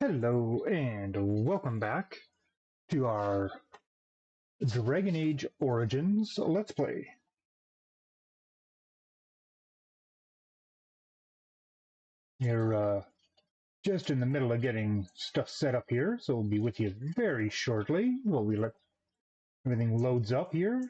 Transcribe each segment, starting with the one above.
Hello and welcome back to our Dragon Age Origins Let's Play. You're just in the middle of getting stuff set up here, so we'll be with you very shortly while we let everything loads up here.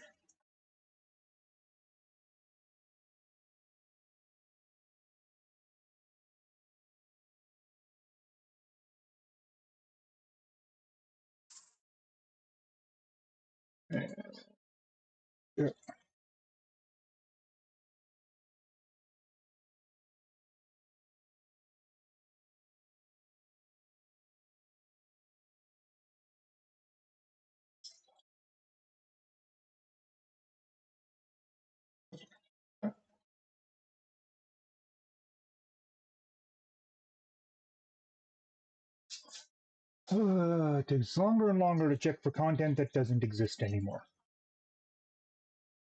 Uh, it takes longer and longer to check for content that doesn't exist anymore.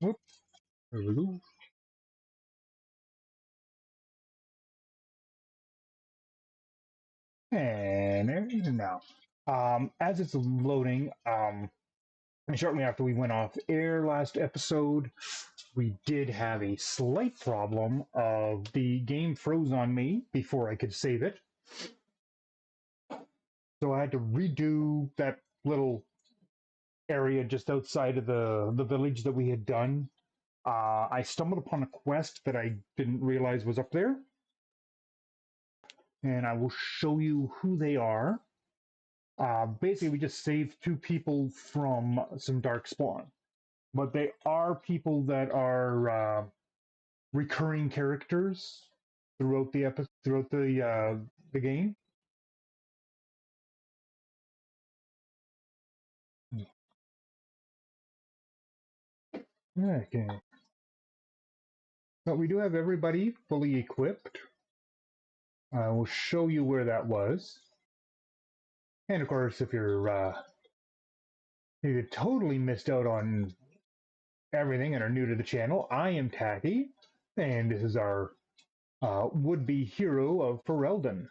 Whoop. There we go. And there it is now. As it's loading, and shortly after we went off air last episode, we did have a slight problem of the game froze on me before I could save it. So I had to redo that little area just outside of the village that we had done. I stumbled upon a quest that I didn't realize was up there. And I will show you who they are. Basically, we just saved two people from some Darkspawn. But they are people that are recurring characters throughout the game. Okay, but we do have everybody fully equipped. I will show you where that was, and of course, if you totally missed out on everything and are new to the channel, I am Taki, and this is our would-be hero of Ferelden.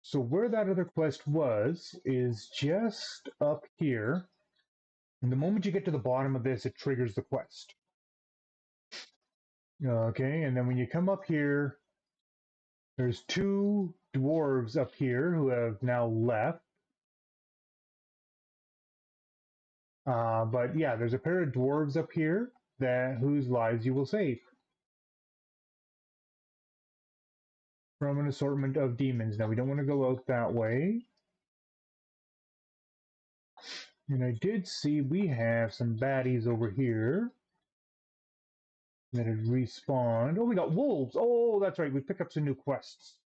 So where that other quest was is just up here. And the moment you get to the bottom of this, it triggers the quest. Okay, and then when you come up here, there's two dwarves up here who have now left. But yeah, there's a pair of dwarves up here whose lives you will save from an assortment of demons. Now, we don't want to go out that way. And I did see we have some baddies over here that had respawned. Oh, we got wolves. Oh, that's right. We picked up some new quests.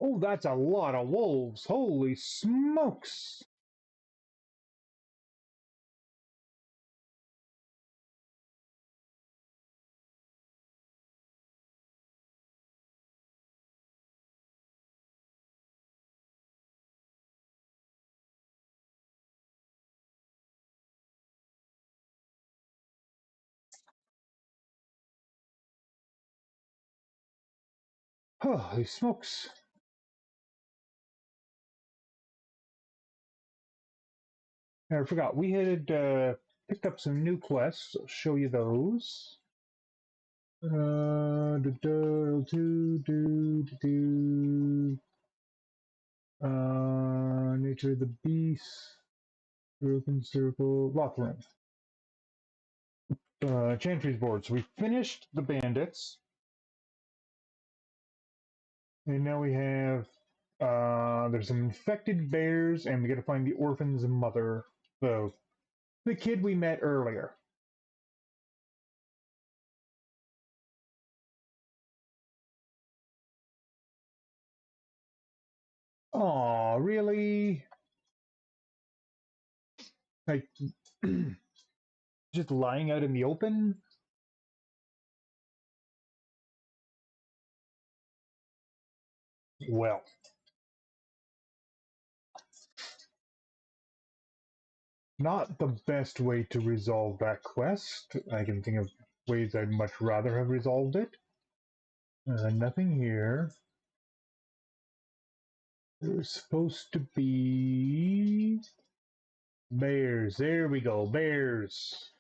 Oh, that's a lot of wolves. Holy smokes. Holy smokes. I forgot, we had picked up some new quests. I'll show you those. Nature of the Beast, Broken Circle, Lock Room. Chantry's board. So we finished the bandits. And now we have, there's some infected bears, and we gotta find the orphan's mother. So, the kid we met earlier. Aw, really? Like, just lying out in the open? Well. Not the best way to resolve that quest. I can think of ways I'd much rather have resolved it. Nothing here. There's supposed to be bears. There we go, bears.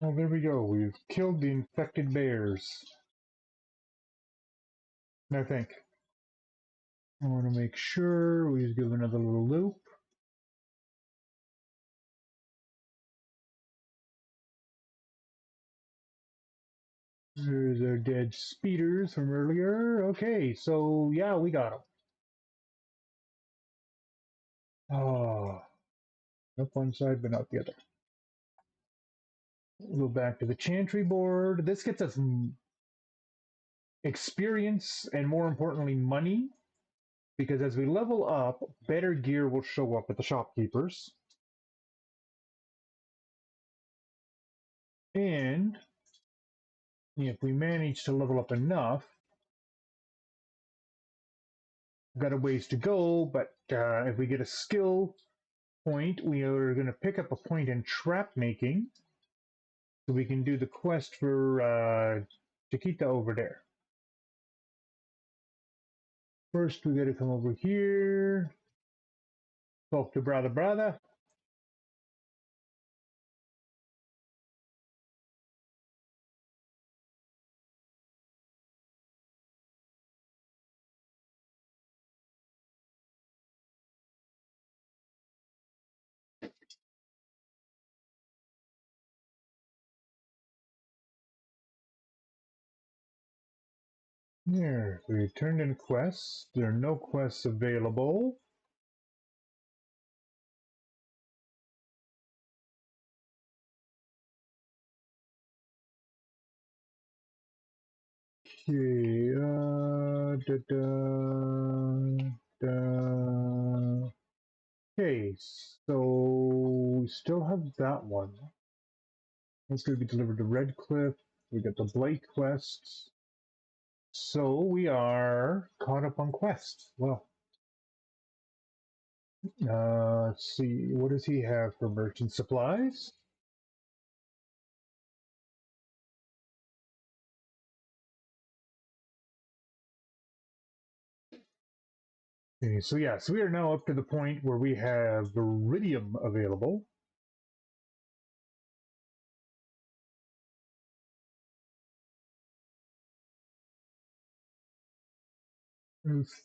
Oh, there we go. We've killed the infected bears. Now think. I want to make sure we give another little loop. There's our dead speeders from earlier. Okay, so yeah, we got them. Oh, up one side, but not the other. We'll go back to the chantry board. This gets us experience and, more importantly, money. Because as we level up, better gear will show up at the shopkeepers. And if we manage to level up enough, we've got a ways to go, but if we get a skill point, we are going to pick up a point in trap making, so we can do the quest for Chiquita over there. First, we got to come over here, talk to brother. There, we turned in quests. There are no quests available. Okay, Okay, so we still have that one. That's going to be delivered to Redcliffe. We got the Blight quests. So we are caught up on quests. Well, let's see. What does he have for merchant supplies? Okay, so yeah, so we are now up to the point where we have Iridium available.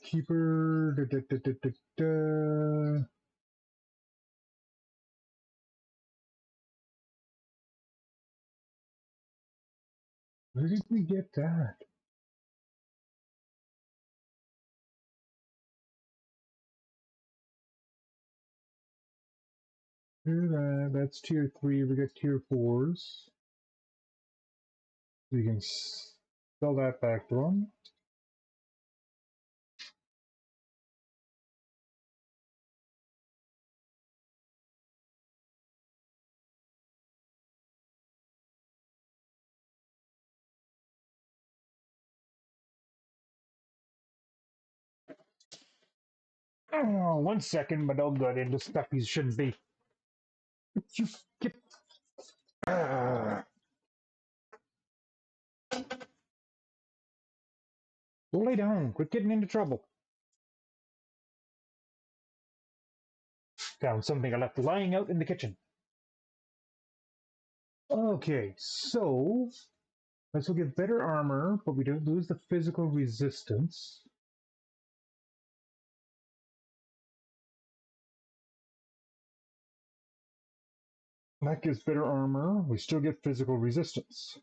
Keeper. Where did we get that? That's tier 3. We got tier 4s. We can sell that back to them. Oh, 1 second, but I'll get into stuff you shouldn't be. You get. Lay down. Quit getting into trouble. Found something I left lying out in the kitchen. Okay, so this will give better armor, but we don't lose the physical resistance. That gives better armor. We still get physical resistance.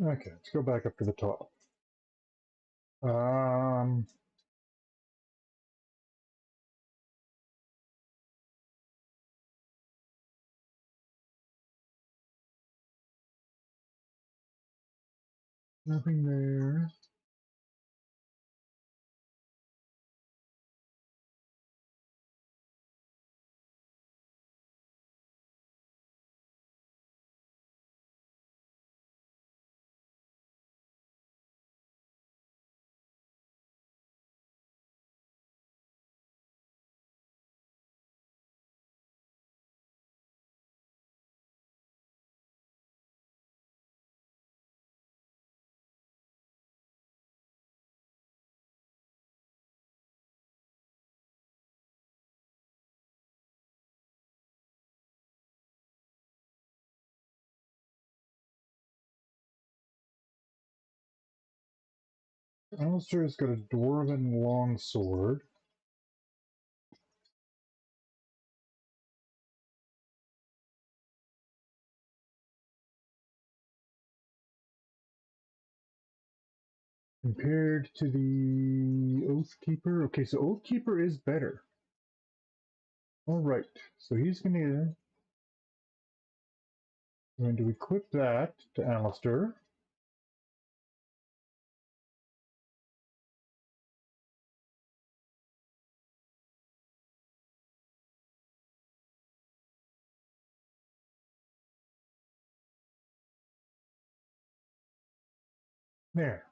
Okay, let's go back up to the top. Um, Nothing there. Alistair's got a dwarven longsword. Compared to the Oathkeeper. Okay, so Oathkeeper is better. Alright, so he's going to equip that to Alistair. There.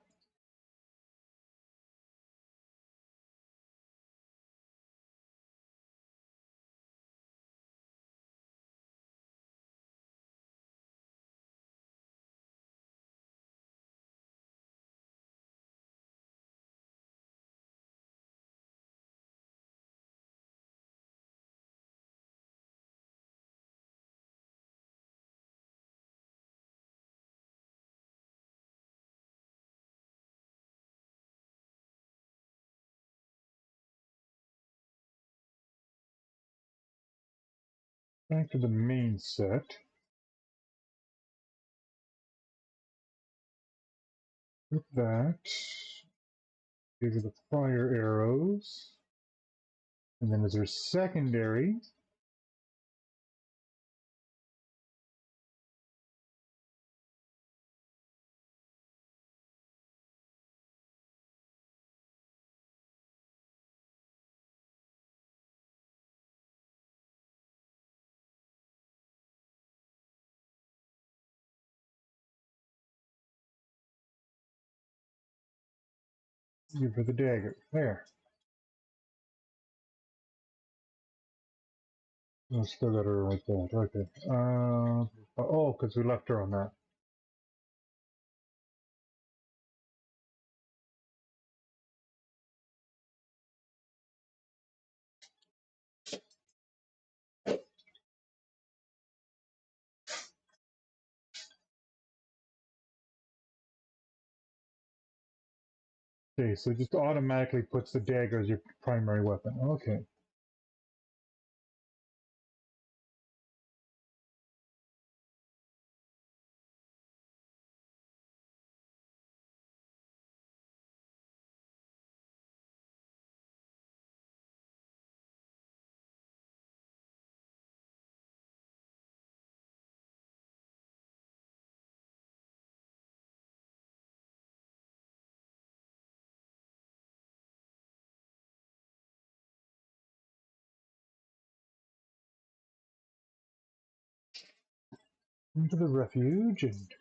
Back to the main set. With that, give her the fire arrows. And then as her secondary, give her the dagger. There. I still got her like that. Okay. Oh, because we left her on that. Okay, so it just automatically puts the dagger as your primary weapon. Okay. Into the refuge and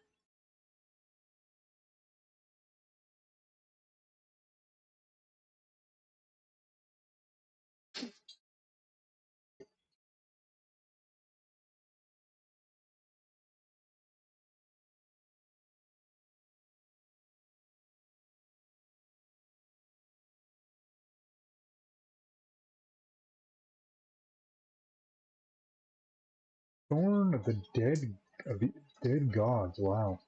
Thorn of the Dead Gods. Wow.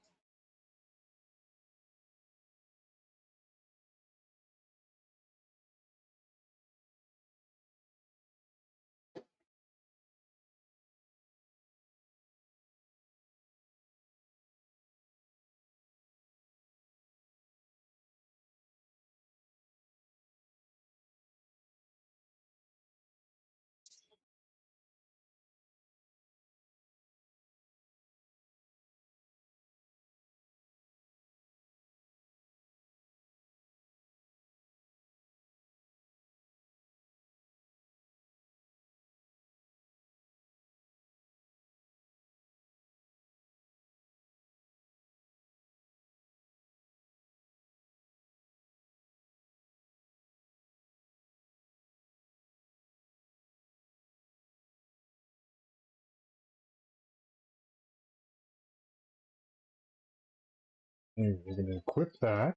And we're going to equip that.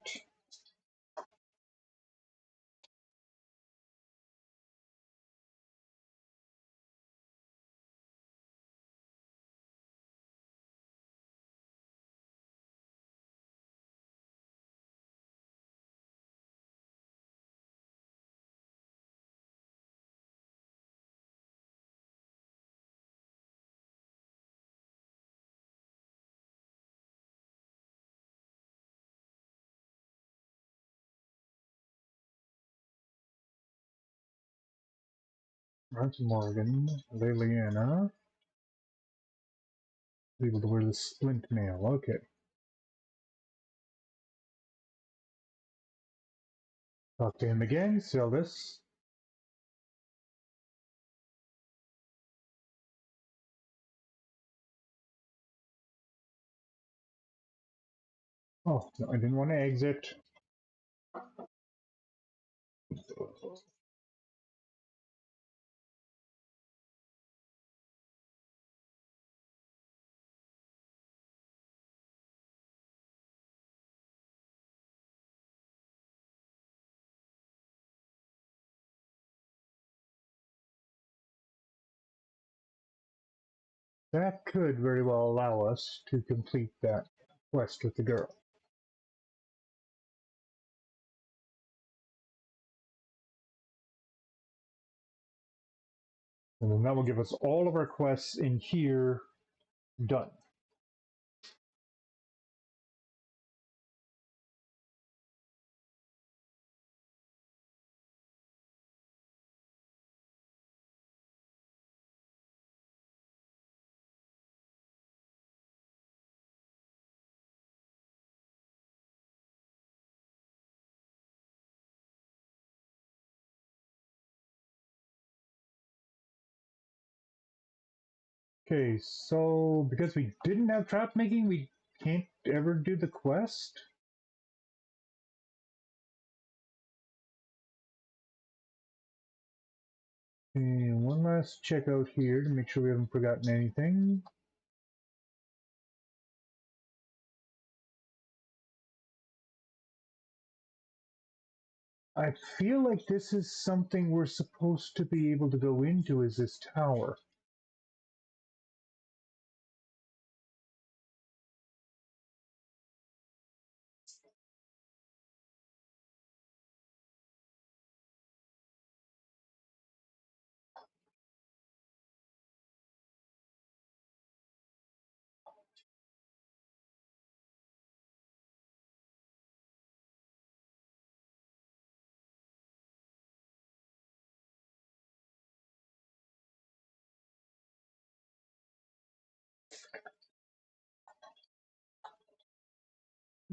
That's Morgan, Liliana. Able to wear the splint mail. Okay. Talk to him again. Sell this. Oh, no, I didn't want to exit. That could very well allow us to complete that quest with the girl. And then that will give us all of our quests in here done. Okay, so because we didn't have trap making, we can't ever do the quest? And one last check out here to make sure we haven't forgotten anything. I feel like this is something we're supposed to be able to go into, is this tower.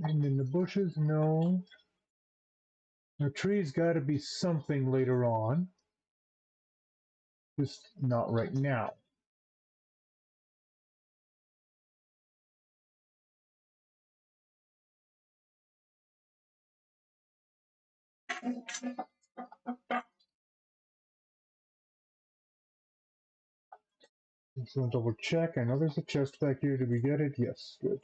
And in the bushes, no. The tree's got to be something later on. Just not right now. So double check. I know there's a chest back here. Did we get it? Yes, good.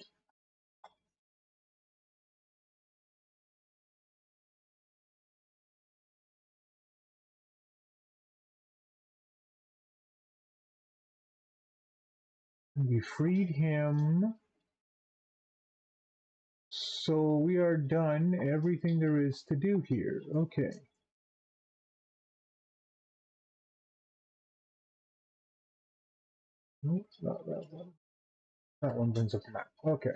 We freed him. So we are done. Everything there is to do here. Okay. Nope, not that one. That one brings up the map. Okay.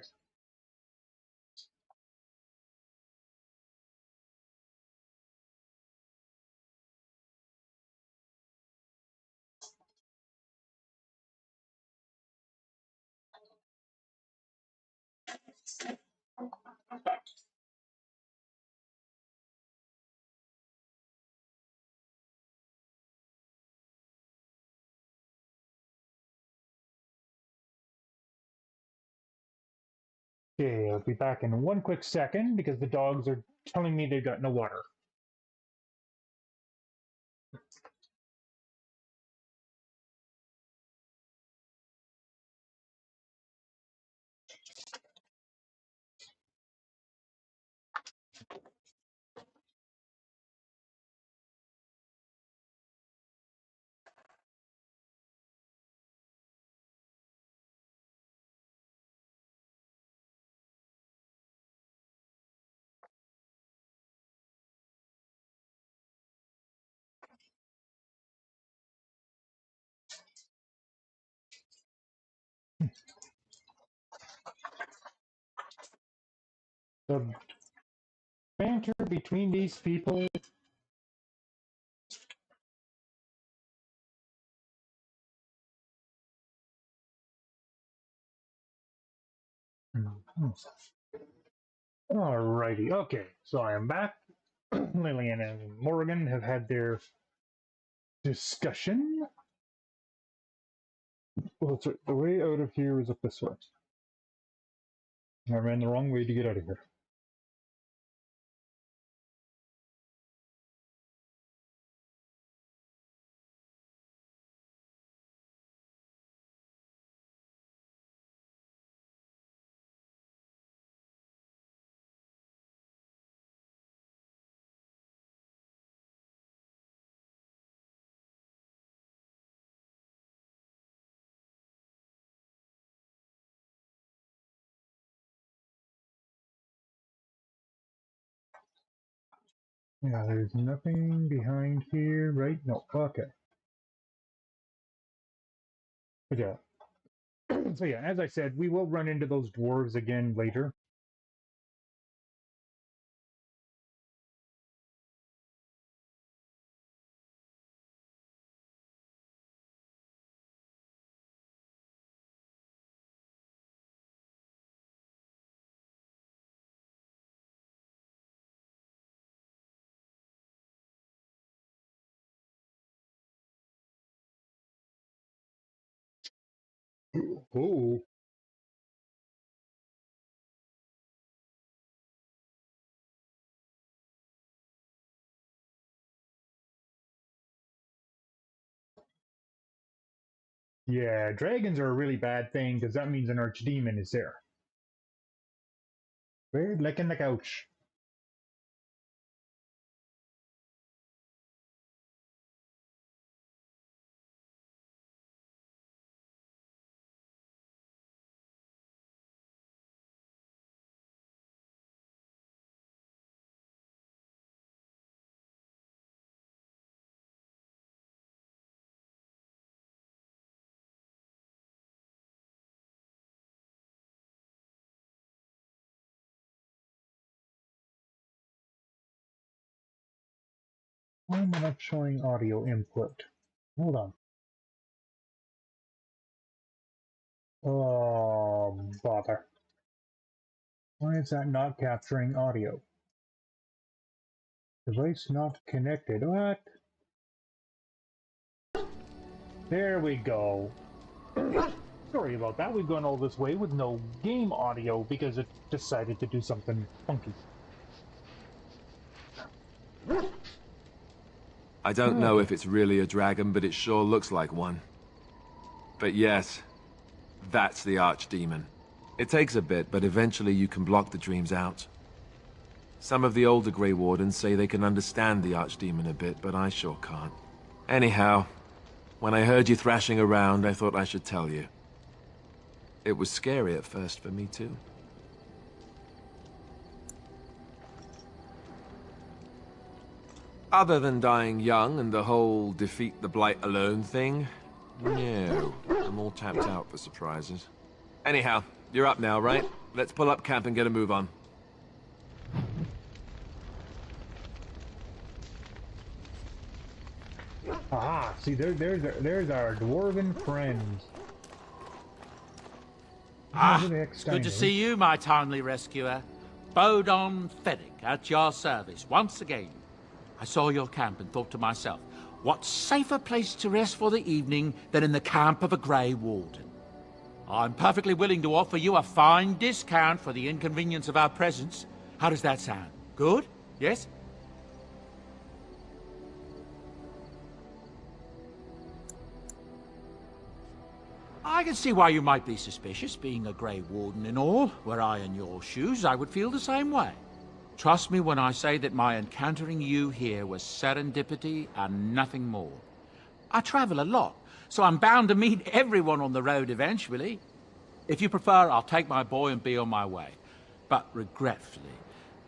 Okay, I'll be back in one quick second because the dogs are telling me they've got no water. The banter between these people. Alrighty, okay, so I am back. Lillian and Morgan have had their discussion. Well, that's right. The way out of here is up this way. I ran the wrong way to get out of here. Yeah, there's nothing behind here, right? No, okay. But yeah. So yeah, as I said, we will run into those dwarves again later. Oh, yeah, dragons are a really bad thing because that means an archdemon is there. Weird licking the couch. Why am I not showing audio input? Hold on. Oh, bother. Why is that not capturing audio? Device not connected. What? There we go. Sorry about that. We've gone all this way with no game audio because it decided to do something funky. I don't know if it's really a dragon, but it sure looks like one. But yes, that's the archdemon. It takes a bit, but eventually you can block the dreams out. Some of the older Grey Wardens say they can understand the archdemon a bit, but I sure can't. Anyhow, when I heard you thrashing around, I thought I should tell you. It was scary at first for me, too. Other than dying young and the whole defeat the Blight alone thing, no, I'm all tapped out for surprises. Anyhow, you're up now, right? Let's pull up camp and get a move on. Ah, see, there's our dwarven friends. It's good to see you, my timely rescuer. Bodon Fennick, at your service, once again. I saw your camp and thought to myself, what safer place to rest for the evening than in the camp of a Grey Warden? I'm perfectly willing to offer you a fine discount for the inconvenience of our presence. How does that sound? Good? Yes? I can see why you might be suspicious, being a Grey Warden and all. Were I in your shoes, I would feel the same way. Trust me when I say that my encountering you here was serendipity and nothing more. I travel a lot, so I'm bound to meet everyone on the road eventually. If you prefer, I'll take my boy and be on my way. But regretfully,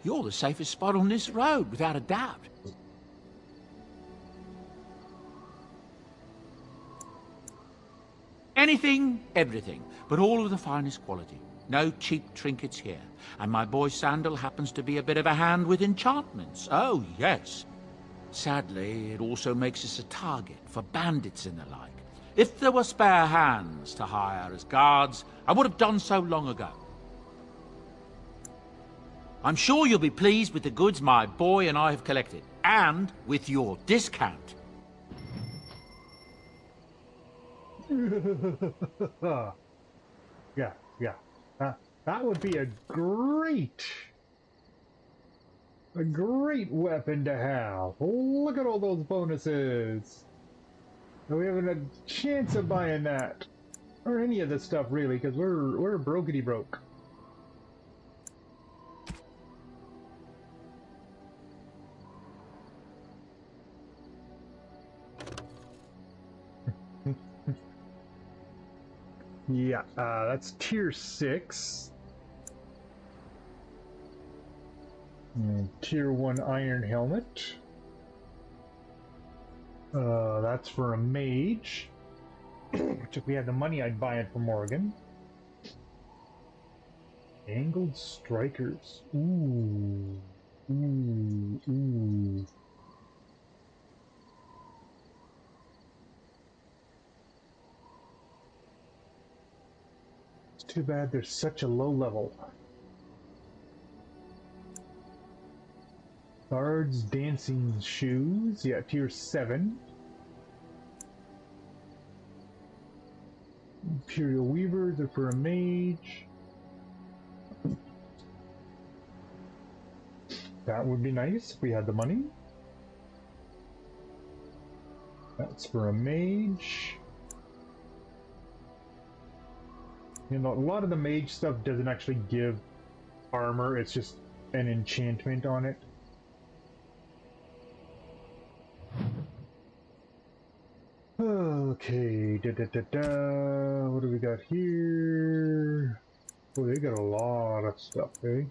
you're the safest spot on this road, without a doubt. Anything, everything, but all of the finest quality. No cheap trinkets here. And my boy Sandal happens to be a bit of a hand with enchantments. Oh, yes. Sadly, it also makes us a target for bandits and the like. If there were spare hands to hire as guards, I would have done so long ago. I'm sure you'll be pleased with the goods my boy and I have collected, and with your discount. Yeah, yeah. That would be a great weapon to have. Look at all those bonuses. We haven't a chance of buying that. Or any of this stuff, really, because we're brokety broke. Yeah, that's tier 6. And tier 1 iron helmet. That's for a mage. Which if we had the money, I'd buy it from Morgan. Angled strikers. Ooh. Ooh. Ooh. It's too bad there's such a low level. Bard's dancing shoes. Yeah, tier 7. Imperial weavers are for a mage. That would be nice if we had the money. That's for a mage. You know, a lot of the mage stuff doesn't actually give armor, it's just an enchantment on it. Okay, what do we got here? Oh, they got a lot of stuff, eh?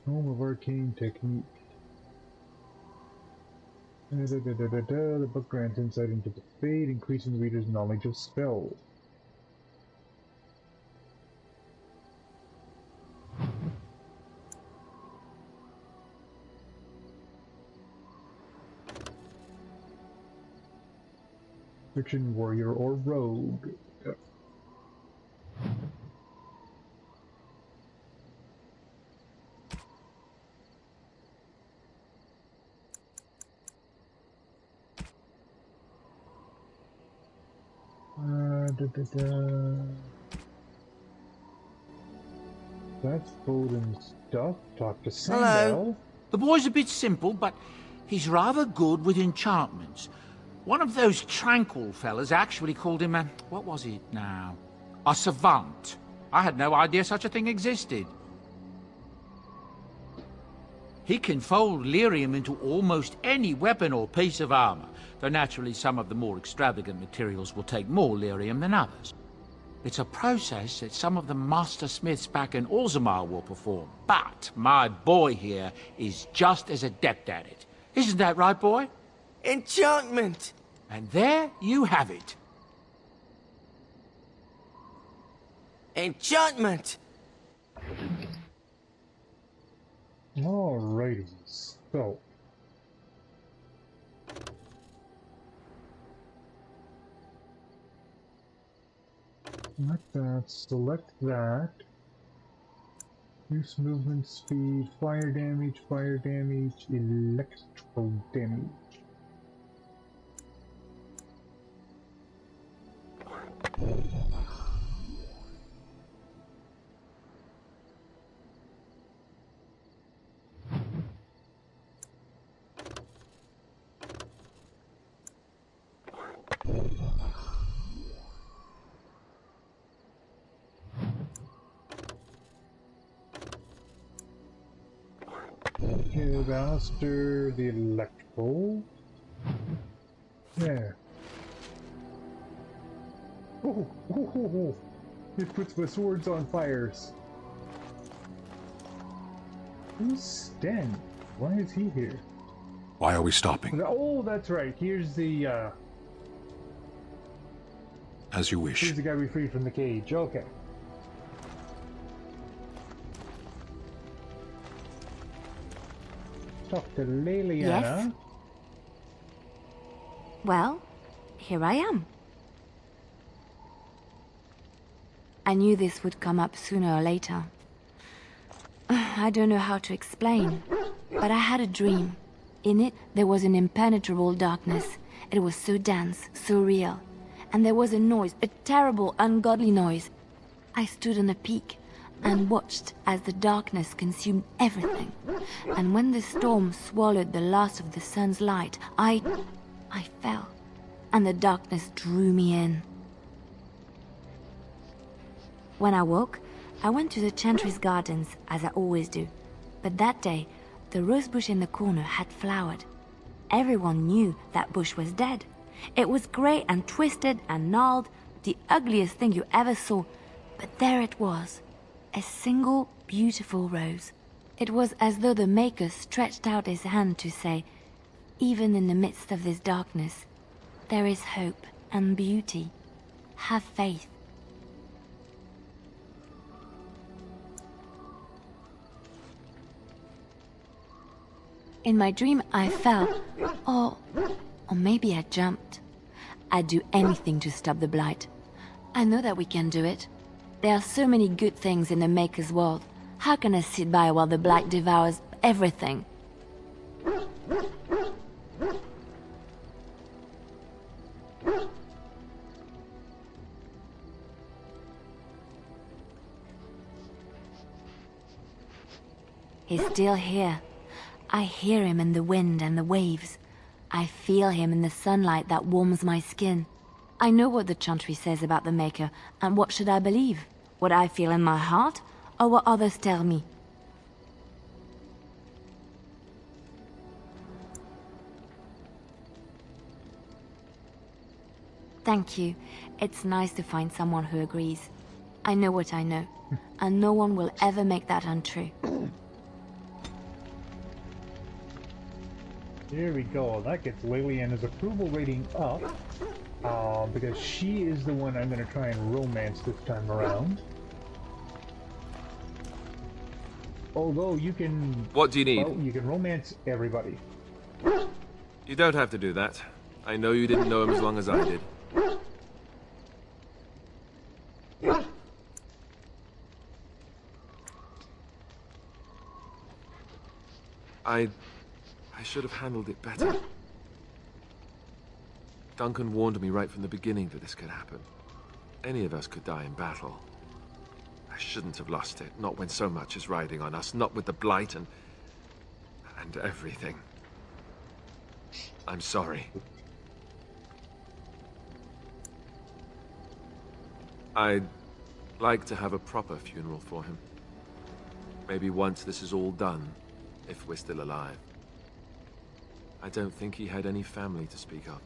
Home of Arcane Technique. The book grants insight into the fate, increasing the reader's knowledge of spells. Fiction warrior or rogue. That's Bowden's stuff. Talk to Sandal. Hello. The boy's a bit simple, but he's rather good with enchantments. One of those tranquil fellas actually called him a... what was it now? A savant. I had no idea such a thing existed. He can fold lyrium into almost any weapon or piece of armor, though naturally some of the more extravagant materials will take more lyrium than others. It's a process that some of the master smiths back in Orzammar will perform, but my boy here is just as adept at it. Isn't that right, boy? Enchantment! And there you have it. Enchantment! Alrighty, so select that. Use movement speed, fire damage, electrical damage. Okay, master the electrical. There. Oh. It puts my swords on fires. Who's Sten? Why is he here? Why are we stopping? Oh, that's right. Here's the As you wish. here's the guy we freed from the cage. Okay. Talk to Liliana. Yes? Well, here I am. I knew this would come up sooner or later. I don't know how to explain, but I had a dream. In it, there was an impenetrable darkness. It was so dense, so real. And there was a noise, a terrible, ungodly noise. I stood on a peak and watched as the darkness consumed everything. And when the storm swallowed the last of the sun's light, I fell, and the darkness drew me in. When I woke, I went to the Chantry's gardens, as I always do. But that day, the rosebush in the corner had flowered. Everyone knew that bush was dead. It was grey and twisted and gnarled, the ugliest thing you ever saw. But there it was, a single beautiful rose. It was as though the Maker stretched out his hand to say, even in the midst of this darkness, there is hope and beauty. Have faith. In my dream, I fell, or maybe I jumped. I'd do anything to stop the blight. I know that we can do it. There are so many good things in the Maker's world. How can I sit by while the blight devours everything? He's still here. I hear him in the wind and the waves. I feel him in the sunlight that warms my skin. I know what the Chantry says about the Maker, and what should I believe? What I feel in my heart, or what others tell me? Thank you. It's nice to find someone who agrees. I know what I know, and no one will ever make that untrue. Here we go. That gets Liliana's approval rating up. Because she is the one I'm going to try and romance this time around. Although you can... What do you need? Well, you can romance everybody. You don't have to do that. I know you didn't know him as long as I did. I should have handled it better. Duncan warned me right from the beginning that this could happen. Any of us could die in battle. I shouldn't have lost it, not when so much is riding on us, not with the blight and everything. I'm sorry. I'd like to have a proper funeral for him. Maybe once this is all done, if we're still alive. I don't think he had any family to speak of.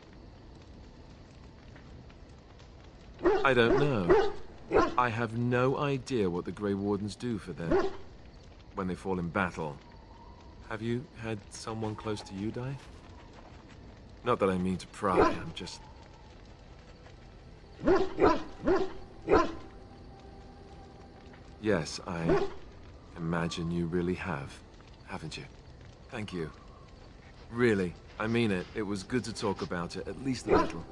I don't know. I have no idea what the Grey Wardens do for them when they fall in battle. Have you had someone close to you die? Not that I mean to pry, I'm just... Yes, I imagine you really have, haven't you? Thank you. Really, I mean it. It was good to talk about it, at least a little.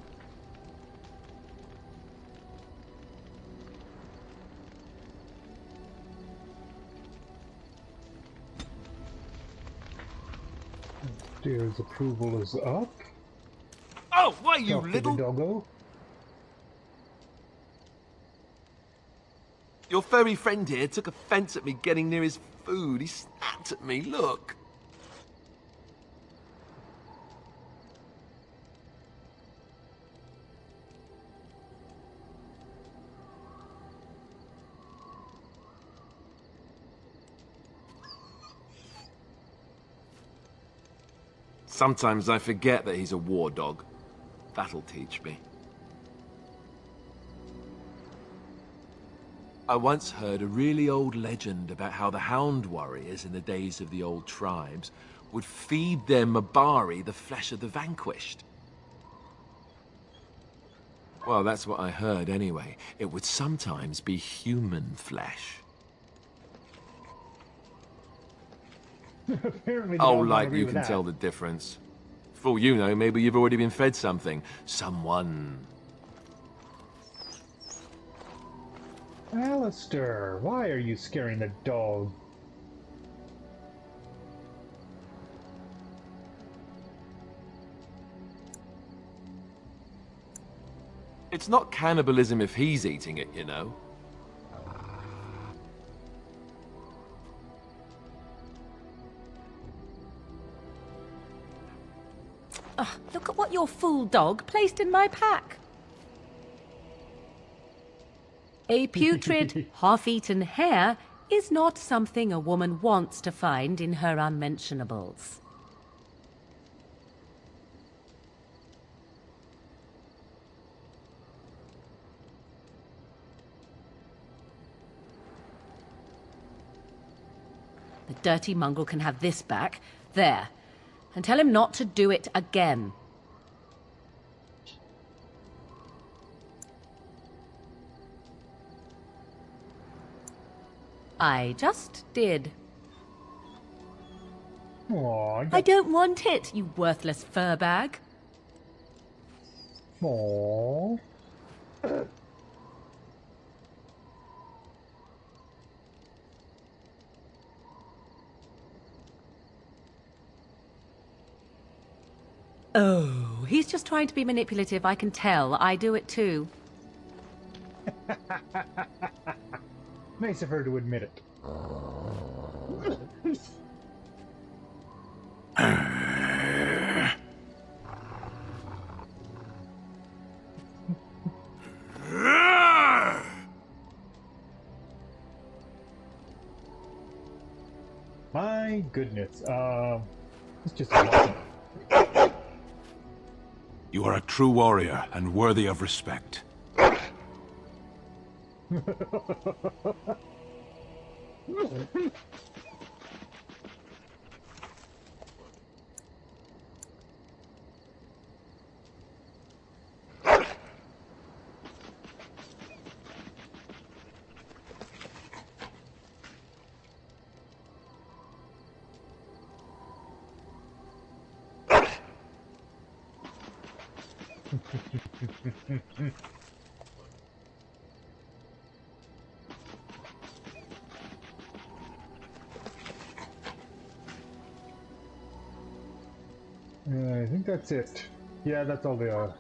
Dear's approval is up. Oh, why, you Talk to the little... doggo. Your furry friend here took offense at me getting near his food. He snapped at me, look. Sometimes I forget that he's a war dog. That'll teach me. I once heard a really old legend about how the Hound warriors in the days of the old tribes would feed their Mabari the flesh of the vanquished. Well, that's what I heard anyway. It would sometimes be human flesh. Apparently they Oh, all don't like agree you with can that. tell the difference. For all you know, maybe you've already been fed something. Someone. Alistair, why are you scaring the dog? It's not cannibalism if he's eating it, you know. Look at what your fool dog placed in my pack. A putrid, half-eaten hare is not something a woman wants to find in her unmentionables. The dirty mongrel can have this back. There. And tell him not to do it again. I just did. Aw, I don't want it, you worthless fur bag. Aww. Oh, he's just trying to be manipulative, I can tell. I do it too. Nice of her to admit it. My goodness, it's just a lot. You are a true warrior and worthy of respect. I think that's it. Yeah, that's all they are.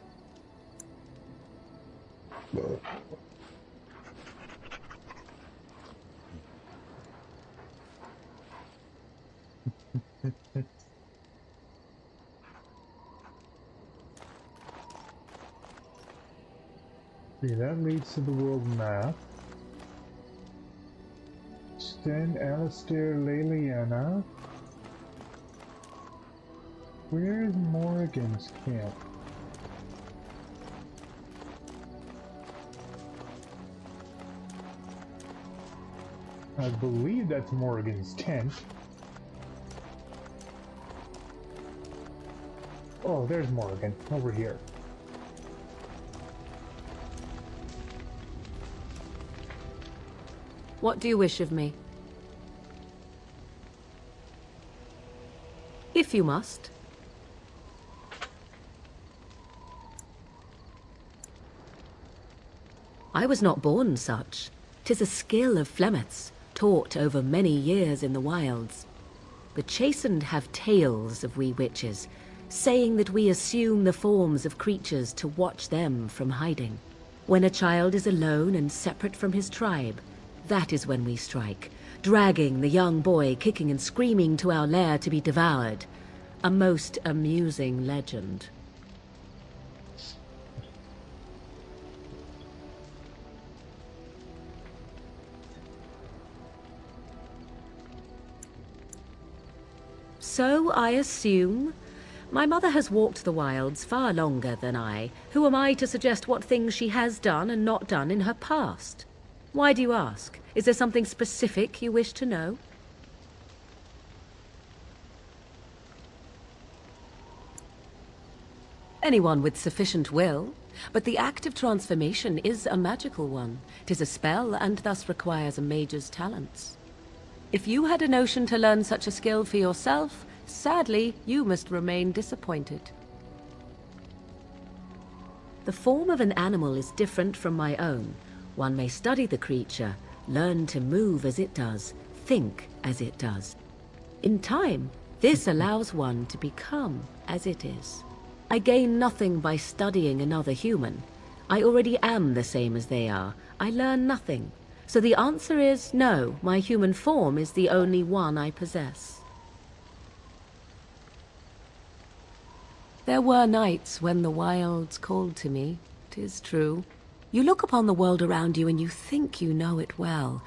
See, that leads to the world map. Sten, Alistair, Leliana. Where's Morrigan's camp? I believe that's Morrigan's tent. Oh, there's Morrigan, over here. What do you wish of me? If you must. I was not born such. 'Tis a skill of Flemeth's, taught over many years in the wilds. The chastened have tales of we witches, saying that we assume the forms of creatures to watch them from hiding. When a child is alone and separate from his tribe, that is when we strike, dragging the young boy kicking and screaming to our lair to be devoured. A most amusing legend. So I assume. My mother has walked the wilds far longer than I. Who am I to suggest what things she has done and not done in her past? Why do you ask? Is there something specific you wish to know? Anyone with sufficient will, but the act of transformation is a magical one. 'Tis a spell, and thus requires a mage's talents. If you had a notion to learn such a skill for yourself, sadly, you must remain disappointed. The form of an animal is different from my own. One may study the creature, learn to move as it does, think as it does. In time, this allows one to become as it is. I gain nothing by studying another human. I already am the same as they are. I learn nothing. So the answer is no, my human form is the only one I possess. There were nights when the wilds called to me, 'tis true. You look upon the world around you and you think you know it well.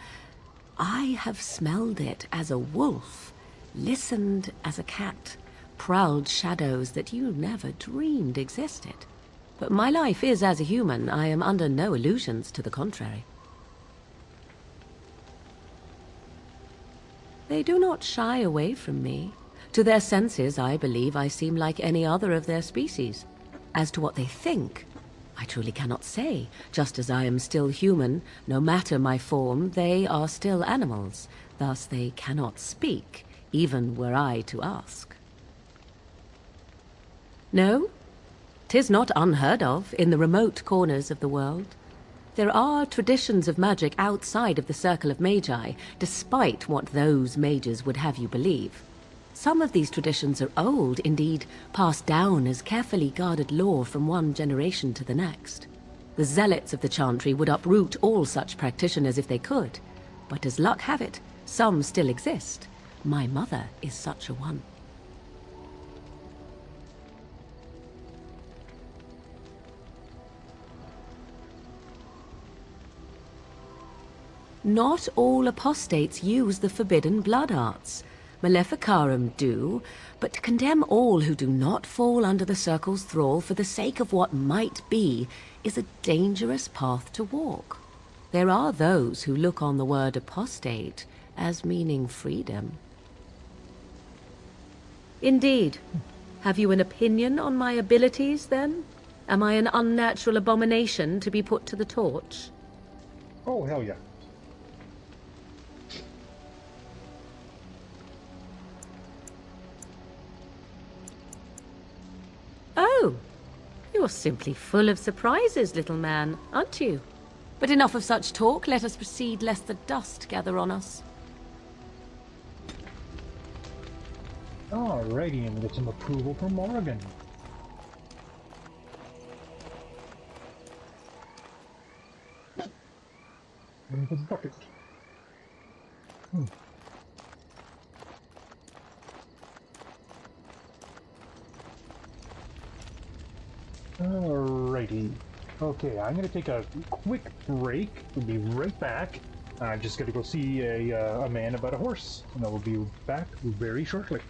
I have smelled it as a wolf, listened as a cat, prowled shadows that you never dreamed existed. But my life is as a human. I am under no illusions to the contrary. They do not shy away from me. To their senses, I believe I seem like any other of their species. As to what they think, I truly cannot say. Just as I am still human, no matter my form, they are still animals. Thus they cannot speak, even were I to ask. No, 'tis not unheard of in the remote corners of the world. There are traditions of magic outside of the circle of magi, despite what those mages would have you believe. Some of these traditions are old, indeed, passed down as carefully guarded lore from one generation to the next. The zealots of the chantry would uproot all such practitioners if they could, but as luck have it, some still exist. My mother is such a one. Not all apostates use the forbidden blood arts. Maleficarum do, but to condemn all who do not fall under the circle's thrall for the sake of what might be is a dangerous path to walk. There are those who look on the word apostate as meaning freedom. Indeed. Have you an opinion on my abilities, then? Am I an unnatural abomination to be put to the torch? Oh, hell yeah. Oh, you're simply full of surprises, little man, aren't you? But enough of such talk. Let us proceed, lest the dust gather on us. Alrighty, and we get some approval from Morrigan. And the bucket. Alrighty. Okay, I'm gonna take a quick break. We'll be right back. I'm just gonna go see a man about a horse, and I will be back very shortly.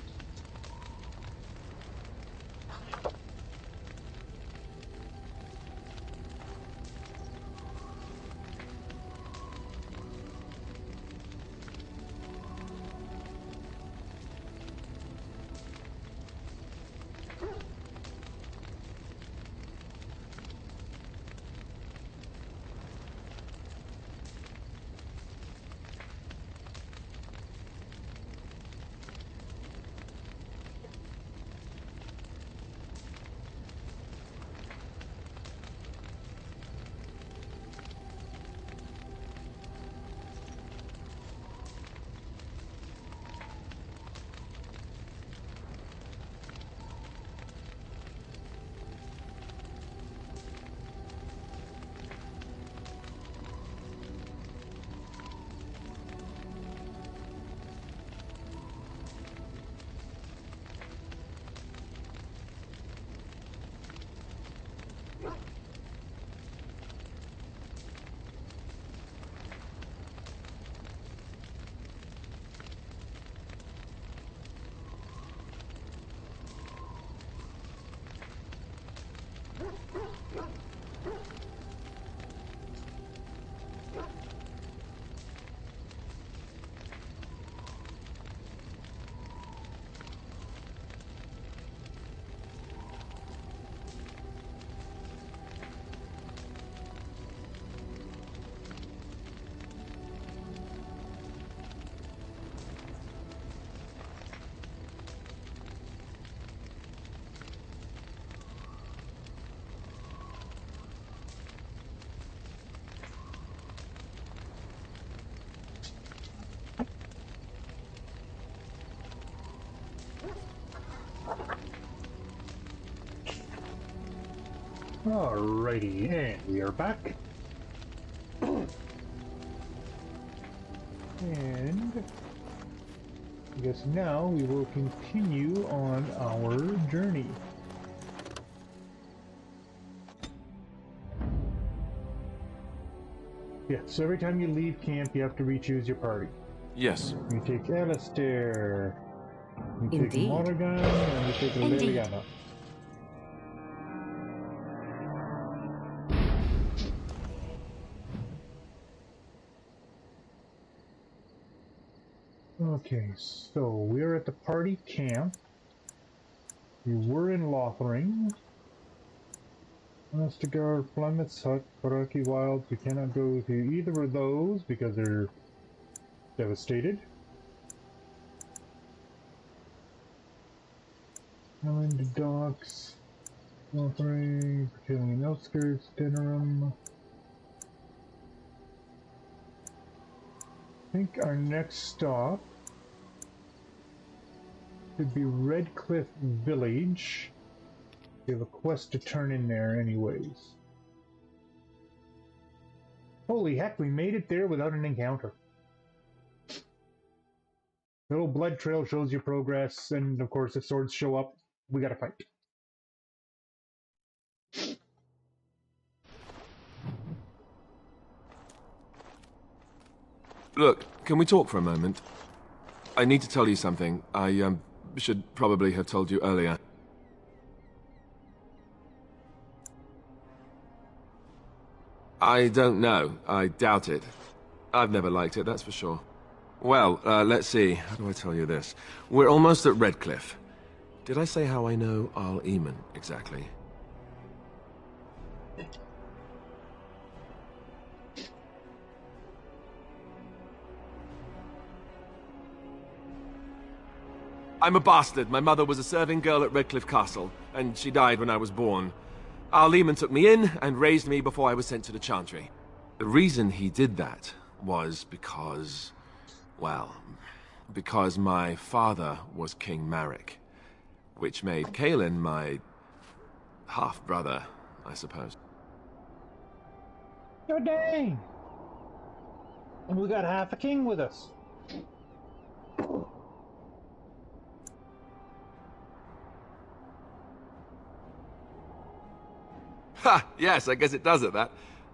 Alrighty, and we are back. And I guess now we will continue on our journey. Yeah, so every time you leave camp, you have to re-choose your party. Yes. You take Alistair, you take Indeed. Morrigan, and you take Indeed. Liliana. Okay, so we're at the party camp. We were in Lothring. Ostagar, Plymouth's Hut, Baraki Wilds. We cannot go to either of those because they're devastated. Island Docks, Lothring, Killing Outskirts, Denerim. I think our next stop should be Redcliffe Village. We have a quest to turn in there anyways. Holy heck, we made it there without an encounter. The little blood trail shows you progress, and of course if swords show up, we gotta fight. Look, can we talk for a moment? I need to tell you something. I should probably have told you earlier. I don't know. I doubt it. I've never liked it, that's for sure. Well, let's see. How do I tell you this? We're almost at Redcliffe. Did I say how I know Al Eamon exactly? I'm a bastard. My mother was a serving girl at Redcliffe Castle, and she died when I was born. Al Eamon took me in and raised me before I was sent to the Chantry. The reason he did that was because, well, because my father was King Marek, which made Kaelin my half-brother, I suppose. Oh dang! And we got half a king with us. Ha! Yes, I guess it does at that.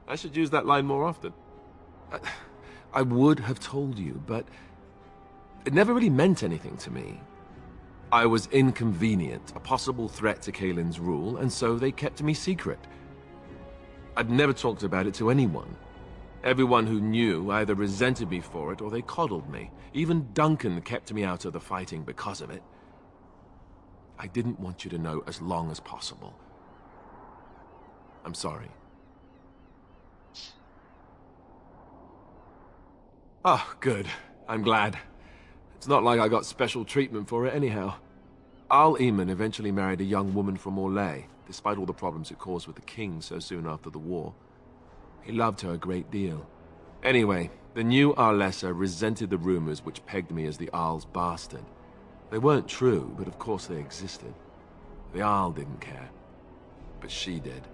I should use that line more often. I would have told you, but it never really meant anything to me. I was inconvenient, a possible threat to Kaelin's rule, and so they kept me secret. I'd never talked about it to anyone. Everyone who knew either resented me for it or they coddled me. Even Duncan kept me out of the fighting because of it. I didn't want you to know as long as possible. I'm sorry. Oh, good. I'm glad. It's not like I got special treatment for it anyhow. Al Eamon eventually married a young woman from Orlais, despite all the problems it caused with the king so soon after the war. He loved her a great deal. Anyway, the new Arlessa resented the rumors which pegged me as the Arl's bastard. They weren't true, but of course they existed. The Arl didn't care, but she did.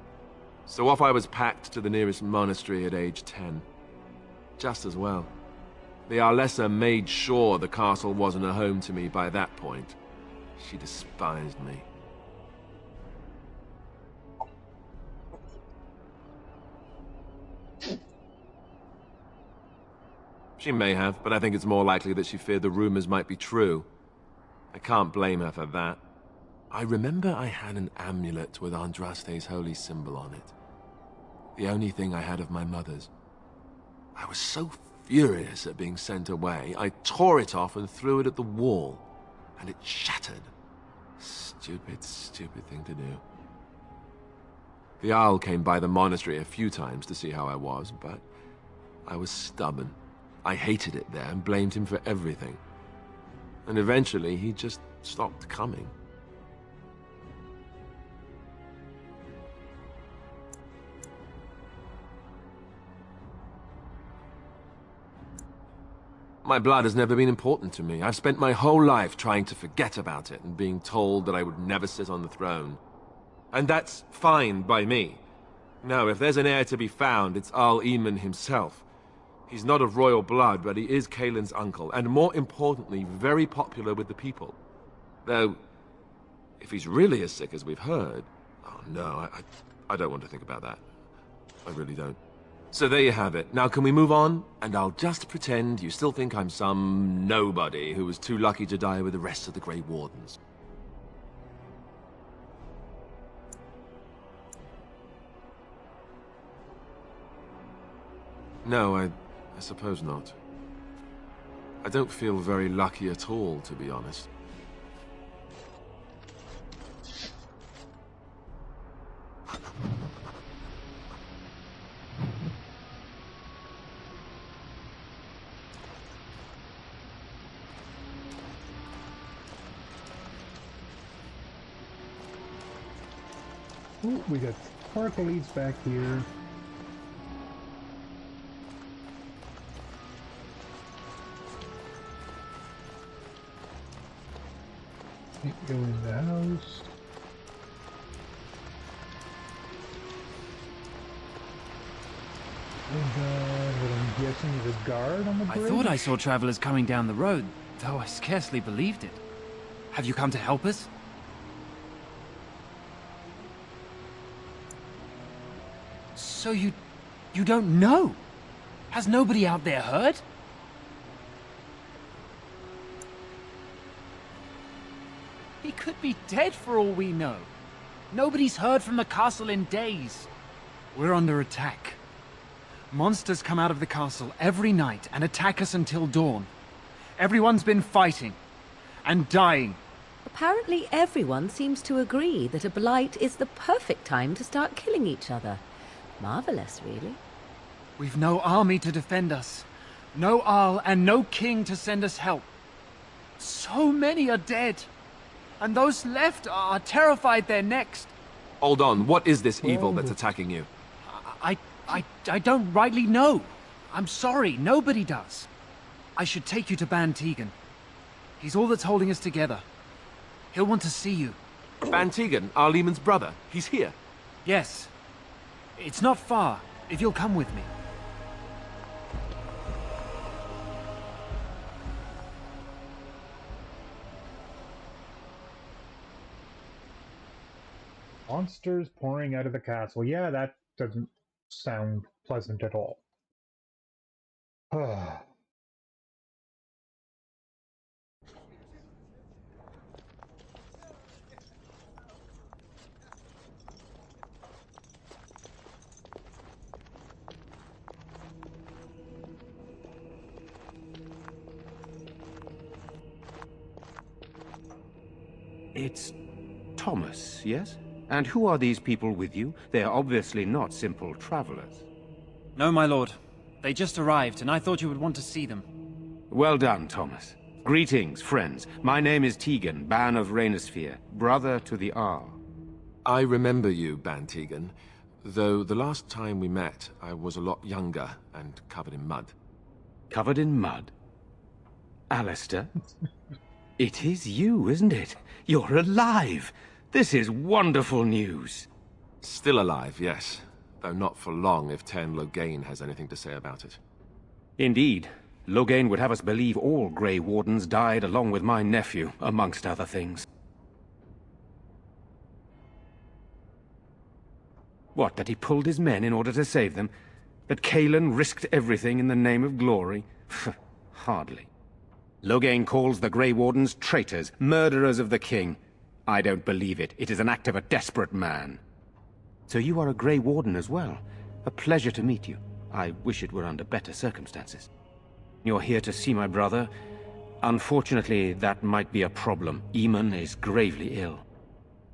So off I was packed to the nearest monastery at age 10. Just as well. The Arlessa made sure the castle wasn't a home to me by that point. She despised me. She may have, but I think it's more likely that she feared the rumors might be true. I can't blame her for that. I remember I had an amulet with Andraste's holy symbol on it. The only thing I had of my mother's. I was so furious at being sent away, I tore it off and threw it at the wall, and it shattered. Stupid, stupid thing to do. The Owl came by the monastery a few times to see how I was, but I was stubborn. I hated it there and blamed him for everything. And eventually, he just stopped coming. My blood has never been important to me. I've spent my whole life trying to forget about it and being told that I would never sit on the throne. And that's fine by me. No, if there's an heir to be found, it's Arl Eamon himself. He's not of royal blood, but he is Kaelin's uncle, and more importantly, very popular with the people. Though, if he's really as sick as we've heard... Oh no, I don't want to think about that. I really don't. So there you have it. Now can we move on? And I'll just pretend you still think I'm some nobody who was too lucky to die with the rest of the Grey Wardens. No, I suppose not. I don't feel very lucky at all, to be honest. Ooh, we got sparklies back here. Go in the house. What I'm guessing is a guard on the bridge? I thought I saw travelers coming down the road, though I scarcely believed it. Have you come to help us? So you don't know? Has nobody out there heard? He could be dead for all we know. Nobody's heard from the castle in days. We're under attack. Monsters come out of the castle every night and attack us until dawn. Everyone's been fighting and dying. Apparently everyone seems to agree that a blight is the perfect time to start killing each other. Marvelous, really. We've no army to defend us. No Arl and no king to send us help. So many are dead. And those left are terrified they're next. Hold on, what is this evil that's attacking you? I don't rightly know. I'm sorry, nobody does. I should take you to Ban Tegan. He's all that's holding us together. He'll want to see you. Ban Tegan, Arl Eamon's brother. He's here. Yes. It's not far, if you'll come with me. Monsters pouring out of the castle. Yeah, that doesn't sound pleasant at all. It's Thomas, yes? And who are these people with you? They are obviously not simple travelers. No, my lord. They just arrived, and I thought you would want to see them. Well done, Thomas. Greetings, friends. My name is Tegan, Ban of Rainersphere, brother to the Arl. I remember you, Ban Tegan, though the last time we met, I was a lot younger and covered in mud. Covered in mud? Alistair? It is you, isn't it? You're alive! This is wonderful news. Still alive, yes. Though not for long if Tern Loghain has anything to say about it. Indeed. Loghain would have us believe all Grey Wardens died along with my nephew, amongst other things. What, that he pulled his men in order to save them? That Kaelin risked everything in the name of glory? Hardly. Loghain calls the Grey Wardens traitors, murderers of the king. I don't believe it. It is an act of a desperate man. So you are a Grey Warden as well. A pleasure to meet you. I wish it were under better circumstances. You're here to see my brother. Unfortunately, that might be a problem. Eamon is gravely ill.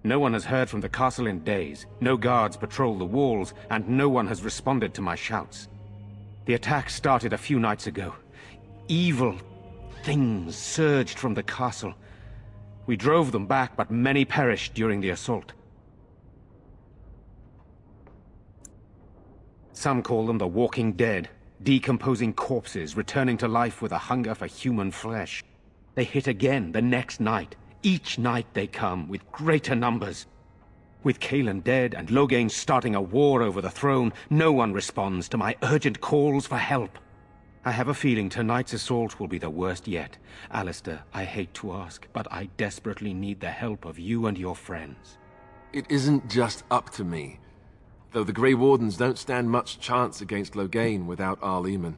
No one has heard from the castle in days. No guards patrol the walls, and no one has responded to my shouts. The attack started a few nights ago. Evil things surged from the castle. We drove them back, but many perished during the assault. Some call them the Walking Dead, decomposing corpses returning to life with a hunger for human flesh. They hit again the next night. Each night they come with greater numbers. With Kalen dead and Loghain starting a war over the throne, no one responds to my urgent calls for help. I have a feeling tonight's assault will be the worst yet. Alistair, I hate to ask, but I desperately need the help of you and your friends. It isn't just up to me. Though the Grey Wardens don't stand much chance against Loghain without Arl Eamon.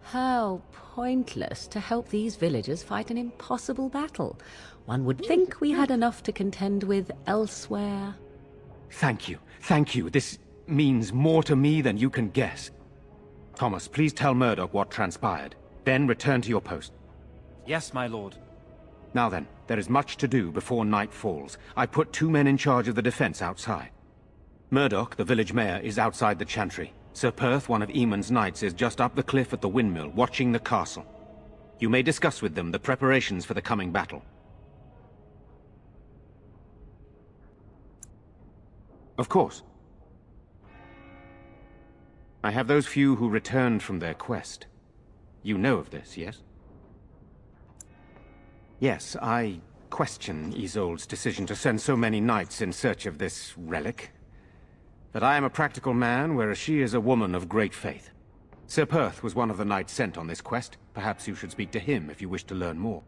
How pointless to help these villagers fight an impossible battle. One would think we had enough to contend with elsewhere. Thank you. Thank you. This means more to me than you can guess. Thomas, please tell Murdoch what transpired. Then return to your post. Yes, my lord. Now then, there is much to do before night falls. I put 2 men in charge of the defense outside. Murdoch, the village mayor, is outside the chantry. Sir Perth, one of Eamon's knights, is just up the cliff at the windmill, watching the castle. You may discuss with them the preparations for the coming battle. Of course. I have those few who returned from their quest. You know of this, yes? Yes, I question Isolde's decision to send so many knights in search of this relic. But I am a practical man, whereas she is a woman of great faith. Sir Perth was one of the knights sent on this quest. Perhaps you should speak to him if you wish to learn more.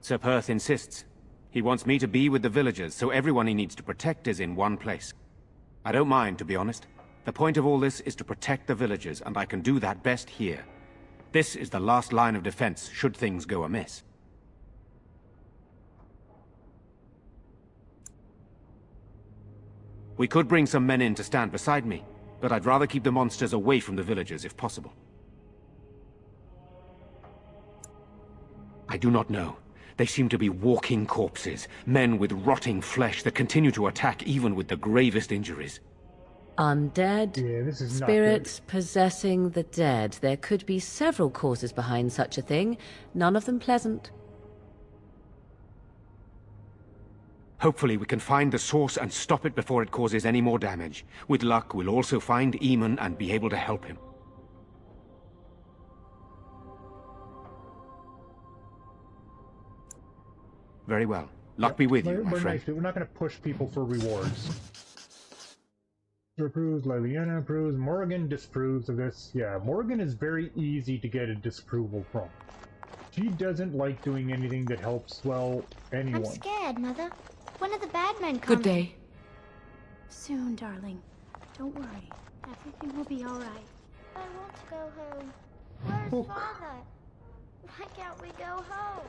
Sir Perth insists. He wants me to be with the villagers, so everyone he needs to protect is in one place. I don't mind, to be honest. The point of all this is to protect the villagers, and I can do that best here. This is the last line of defense, should things go amiss. We could bring some men in to stand beside me, but I'd rather keep the monsters away from the villagers if possible. I do not know. They seem to be walking corpses, men with rotting flesh that continue to attack even with the gravest injuries. Undead, Yeah, this is not spirits possessing the dead. There could be several causes behind such a thing, none of them pleasant. Hopefully we can find the source and stop it before it causes any more damage. With luck, we'll also find Eamon and be able to help him. Very well. Luck be with you, my friend. We're not going to push people for rewards. Approves, Liliana approves, Morgan disapproves of this. Yeah, Morgan is very easy to get a disapproval from. She doesn't like doing anything that helps, well, anyone. I'm scared, Mother. One of the bad men coming. Good day. Soon, darling. Don't worry. Everything will be all right. I want to go home. Where's Father? Why can't we go home?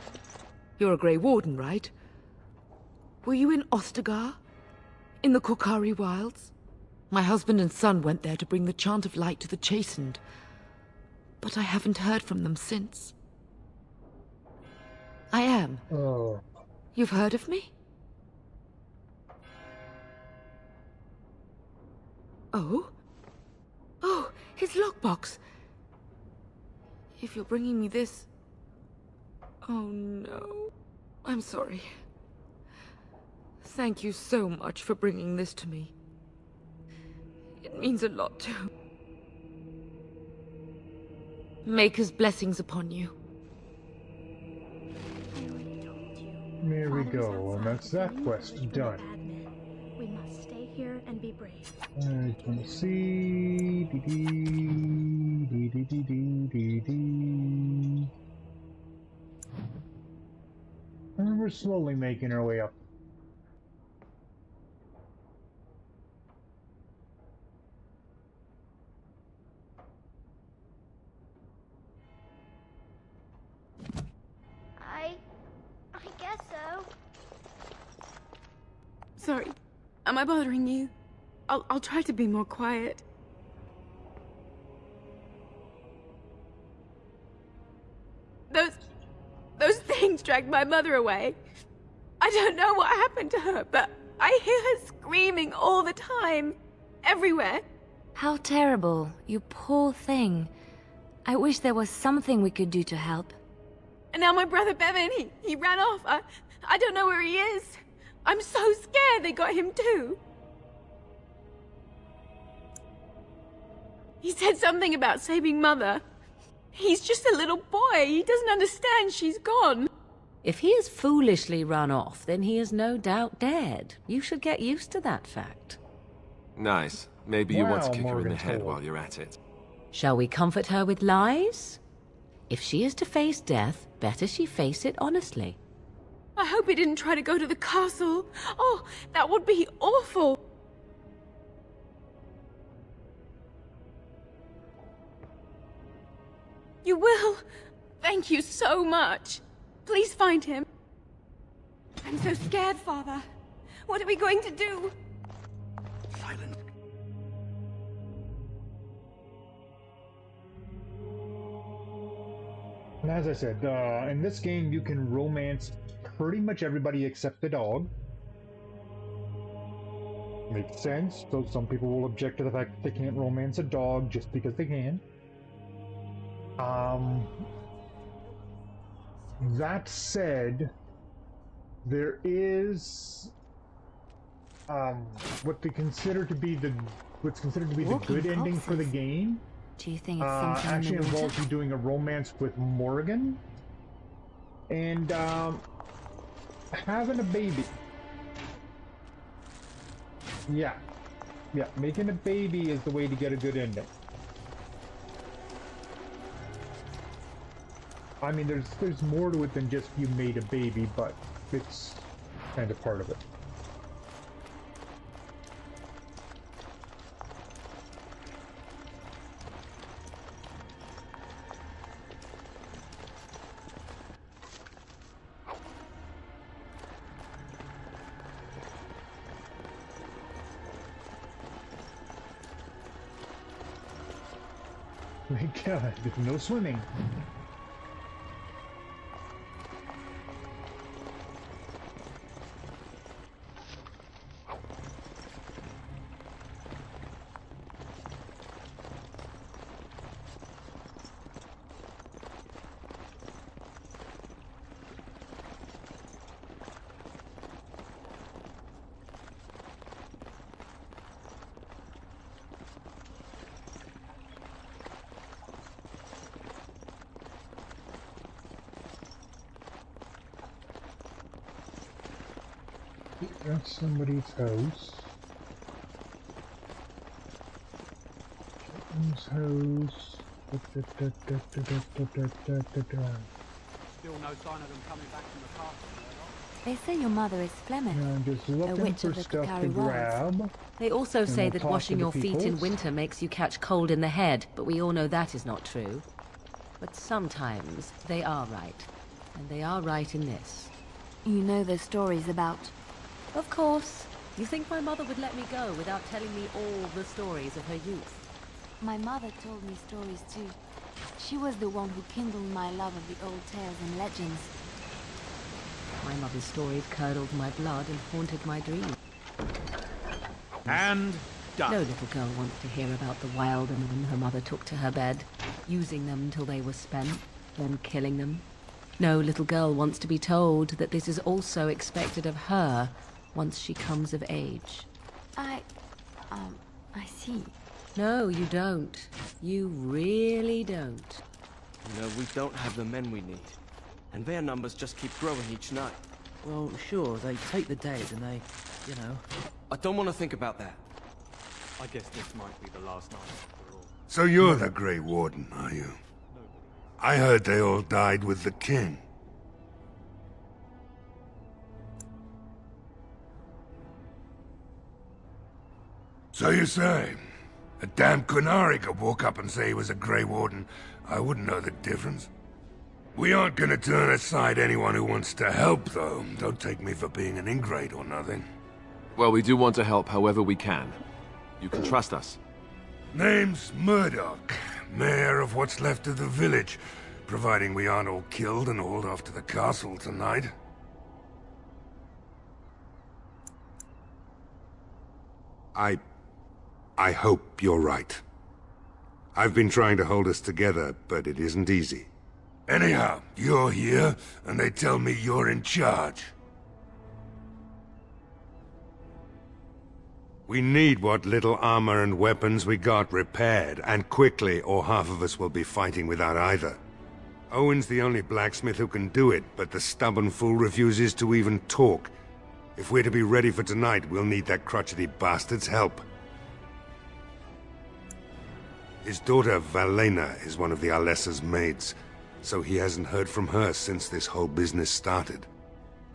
You're a Grey Warden, right? Were you in Ostagar? In the Korkari Wilds? My husband and son went there to bring the Chant of Light to the Chastened. But I haven't heard from them since. I am. Oh. You've heard of me? Oh? Oh, his lockbox. If you're bringing me this... Oh no. I'm sorry. Thank you so much for bringing this to me. It means a lot too. Maker's blessings upon you. There we go, and that's that quest done. We must stay here and be brave. Alright, let me see. And we're slowly making our way up. I guess so. Sorry. Am I bothering you? I'll try to be more quiet. Those things dragged my mother away. I don't know what happened to her, but I hear her screaming all the time. Everywhere. How terrible, you poor thing. I wish there was something we could do to help. And now my brother Bevan, he ran off. I don't know where he is. I'm so scared they got him too. He said something about saving Mother. He's just a little boy. He doesn't understand she's gone. If he has foolishly run off, then he is no doubt dead. You should get used to that fact. Nice. Maybe you want to Wow, kick her in the Morgan head told. while you're at it. Shall we comfort her with lies? If she is to face death, better she face it honestly. I hope he didn't try to go to the castle. Oh, that would be awful. You will? Thank you so much. Please find him. I'm so scared, Father. What are we going to do? Silence. And as I said, in this game you can romance pretty much everybody except the dog. Makes sense. So some people will object to the fact that they can't romance a dog just because they can. That said, there is what's considered to be the good ending for the game. Do you think it's something Actually in the water? involves you doing a romance with Morgan and having a baby. Yeah, making a baby is the way to get a good ending. I mean, there's more to it than just you made a baby, but it's kind of part of it. Thank God, there's no swimming. That's somebody's house. Chitten's house. Still no sign of them coming back from the castle, They say your mother is Flemish. And I'm just looking witch for of the stuff to Kukari Wilds. grab. They also say we'll that talk washing to your the feet in peoples. winter makes you catch cold in the head, but we all know that is not true. But sometimes they are right. And they are right in this. You know the stories about... Of course. You think my mother would let me go without telling me all the stories of her youth? My mother told me stories too. She was the one who kindled my love of the old tales and legends. My mother's stories curdled my blood and haunted my dreams. And done. No little girl wants to hear about the wild women her mother took to her bed, using them until they were spent, then killing them. No little girl wants to be told that this is also expected of her once she comes of age. I see. No, you don't. You really don't. You know, we don't have the men we need. And their numbers just keep growing each night. Well, sure, they take the dead and they, you know... I don't want to think about that. I guess this might be the last night after all. So you're the Grey Warden, are you? I heard they all died with the king. So you say? A damn Qunari could walk up and say he was a Grey Warden. I wouldn't know the difference. We aren't gonna turn aside anyone who wants to help, though. Don't take me for being an ingrate or nothing. Well, we do want to help however we can. You can trust us. Name's Murdoch, mayor of what's left of the village, providing we aren't all killed and hauled off to the castle tonight. I hope you're right. I've been trying to hold us together, but it isn't easy. Anyhow, you're here, and they tell me you're in charge. We need what little armor and weapons we got repaired, and quickly, or half of us will be fighting without either. Owen's the only blacksmith who can do it, but the stubborn fool refuses to even talk. If we're to be ready for tonight, we'll need that crotchety bastard's help. His daughter, Valena, is one of the Alessa's maids, so he hasn't heard from her since this whole business started.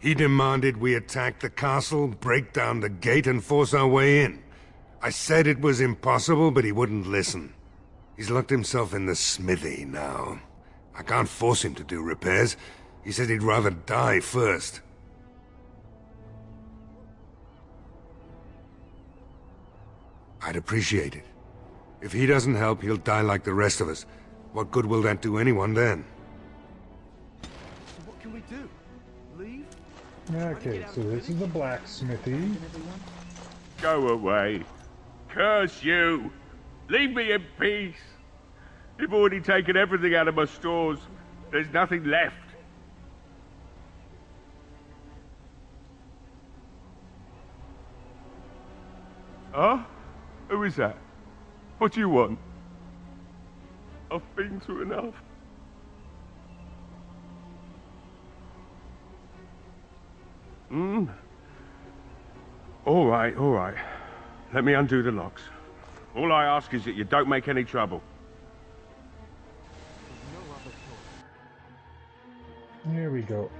He demanded we attack the castle, break down the gate, and force our way in. I said it was impossible, but he wouldn't listen. He's locked himself in the smithy now. I can't force him to do repairs. He said he'd rather die first. I'd appreciate it. If he doesn't help, he'll die like the rest of us. What good will that do anyone then? So what can we do? Leave? Okay, so this is the blacksmithy. Go away. Curse you! Leave me in peace! You've already taken everything out of my stores. There's nothing left. Huh? Who is that? What do you want? I've been through enough. All right. Let me undo the locks. All I ask is that you don't make any trouble. Here we go.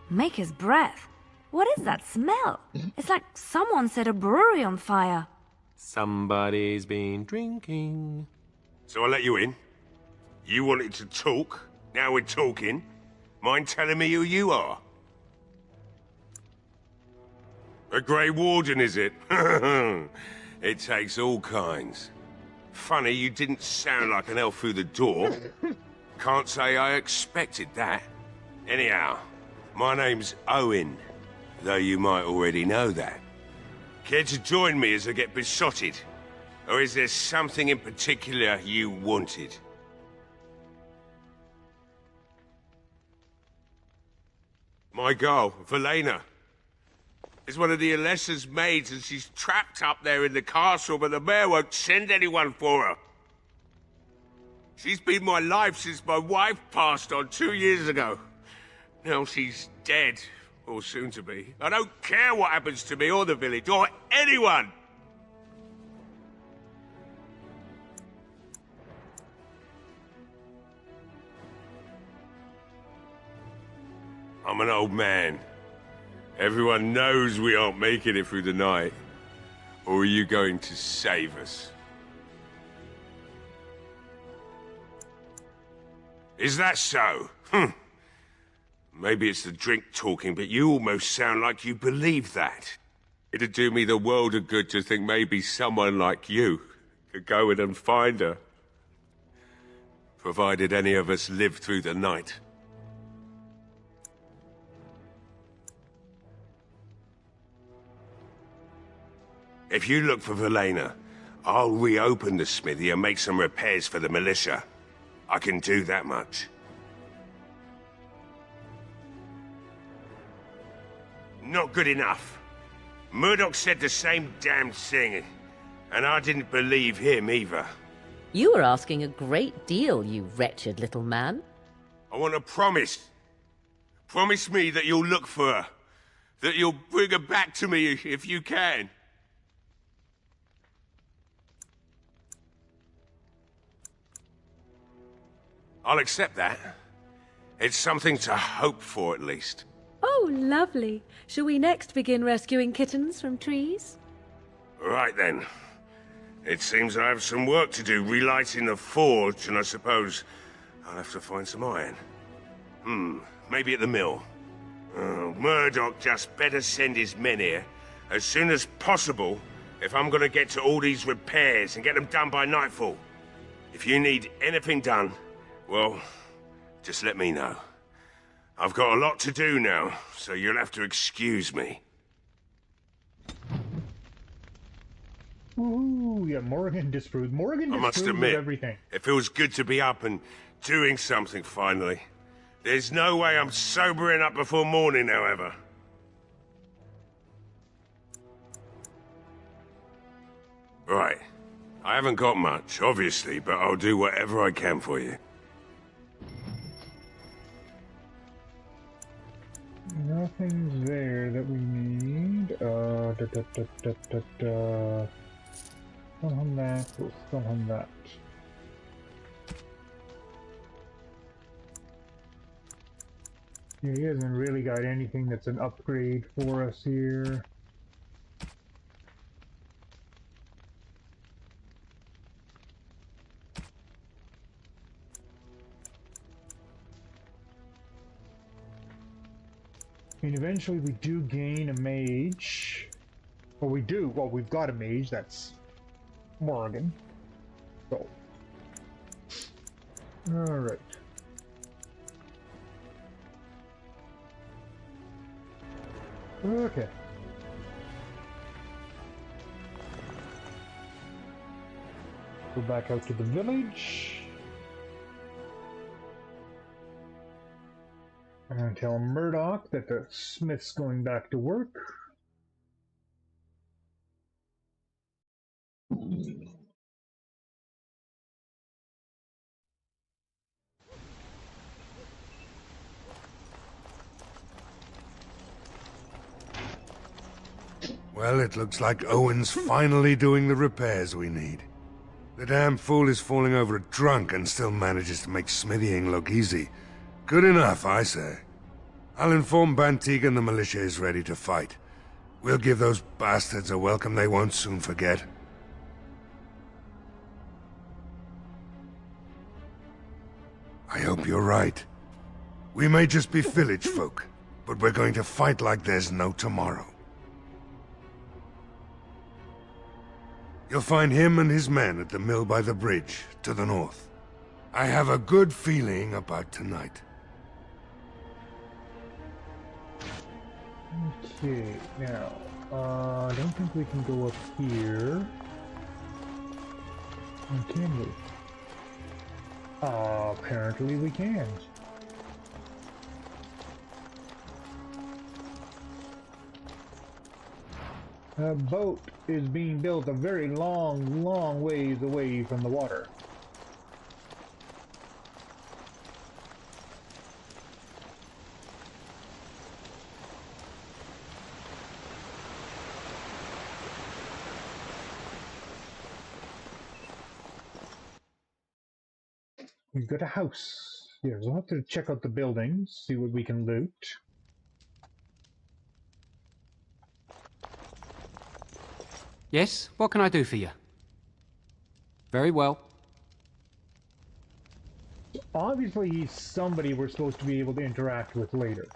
Maker's breath. What is that smell? It's like someone set a brewery on fire. Somebody's been drinking. So I let you in. You wanted to talk. Now we're talking. Mind telling me who you are? A Grey Warden, is it? It takes all kinds. Funny, you didn't sound like an elf through the door. Can't say I expected that. Anyhow, my name's Owen, though you might already know that. Care to join me as I get besotted? Or is there something in particular you wanted? My girl, Valena, is one of the Alessa's maids, and she's trapped up there in the castle, but the mayor won't send anyone for her. She's been my life since my wife passed on 2 years ago. Now she's dead, or soon to be. I don't care what happens to me or the village, or anyone! I'm an old man. Everyone knows we aren't making it through the night. Or are you going to save us? Is that so? Maybe it's the drink talking, but you almost sound like you believe that. It'd do me the world of good to think maybe someone like you could go in and find her. Provided any of us live through the night. If you look for Valena, I'll reopen the smithy and make some repairs for the militia. I can do that much. Not good enough. Murdoch said the same damn thing, and I didn't believe him either. You were asking a great deal, you wretched little man. I want a promise. Promise me that you'll look for her. That you'll bring her back to me if you can. I'll accept that. It's something to hope for, at least. Oh, lovely. Shall we next begin rescuing kittens from trees? Right then. It seems I have some work to do relighting the forge, and I suppose I'll have to find some iron. Maybe at the mill. Murdoch just better send his men here as soon as possible if I'm gonna get to all these repairs and get them done by nightfall. If you need anything done, well, just let me know. I've got a lot to do now, so you'll have to excuse me. Ooh, yeah, Morgan disproved. Morgan I disproved must admit, everything. it feels good to be up and doing something finally. There's no way I'm sobering up before morning, however. Right. I haven't got much, obviously, but I'll do whatever I can for you. Nothing's there that we need. Still on that. We'll still on that. Yeah, he hasn't really got anything that's an upgrade for us here. I mean, eventually we do gain a mage. Well, we do. Well, we've got a mage. That's Morgan. So. Alright. Okay. Go back out to the village. And tell Murdoch that the smith's going back to work. Well, it looks like Owen's finally doing the repairs we need. The damn fool is falling over drunk and still manages to make smithying look easy. Good enough, I say. I'll inform Bantig and the militia is ready to fight. We'll give those bastards a welcome they won't soon forget. I hope you're right. We may just be village folk, but we're going to fight like there's no tomorrow. You'll find him and his men at the mill by the bridge, to the north. I have a good feeling about tonight. Okay, now, I don't think we can go up here. Or can we? Apparently we can. A boat is being built a very long ways away from the water. We've got a house. Here, we'll have to check out the buildings, see what we can loot. Yes? What can I do for you? Very well. Obviously, he's somebody we're supposed to be able to interact with later.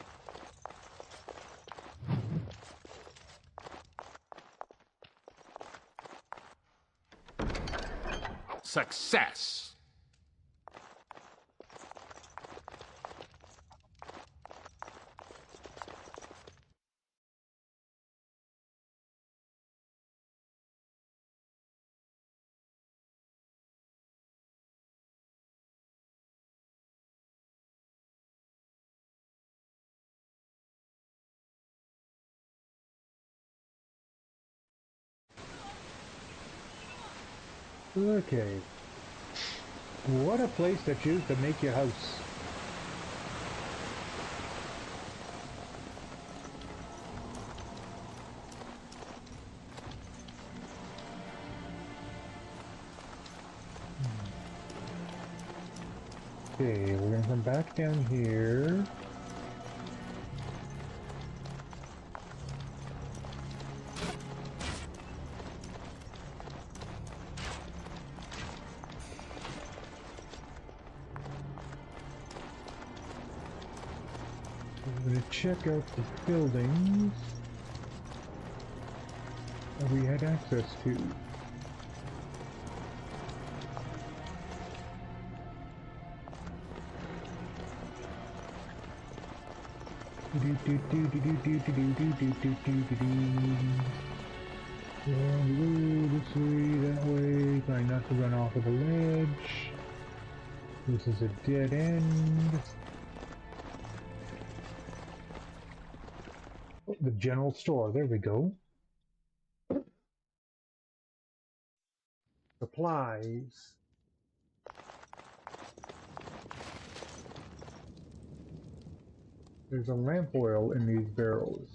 Success! Okay. What a place to choose to make your house. Okay, we're gonna come back down here. I'm going to check out the buildings that we had access to. This way, that way, trying not to run off of the ledge. This is a dead end. the general store. There we go. Supplies. There's a lamp oil in these barrels.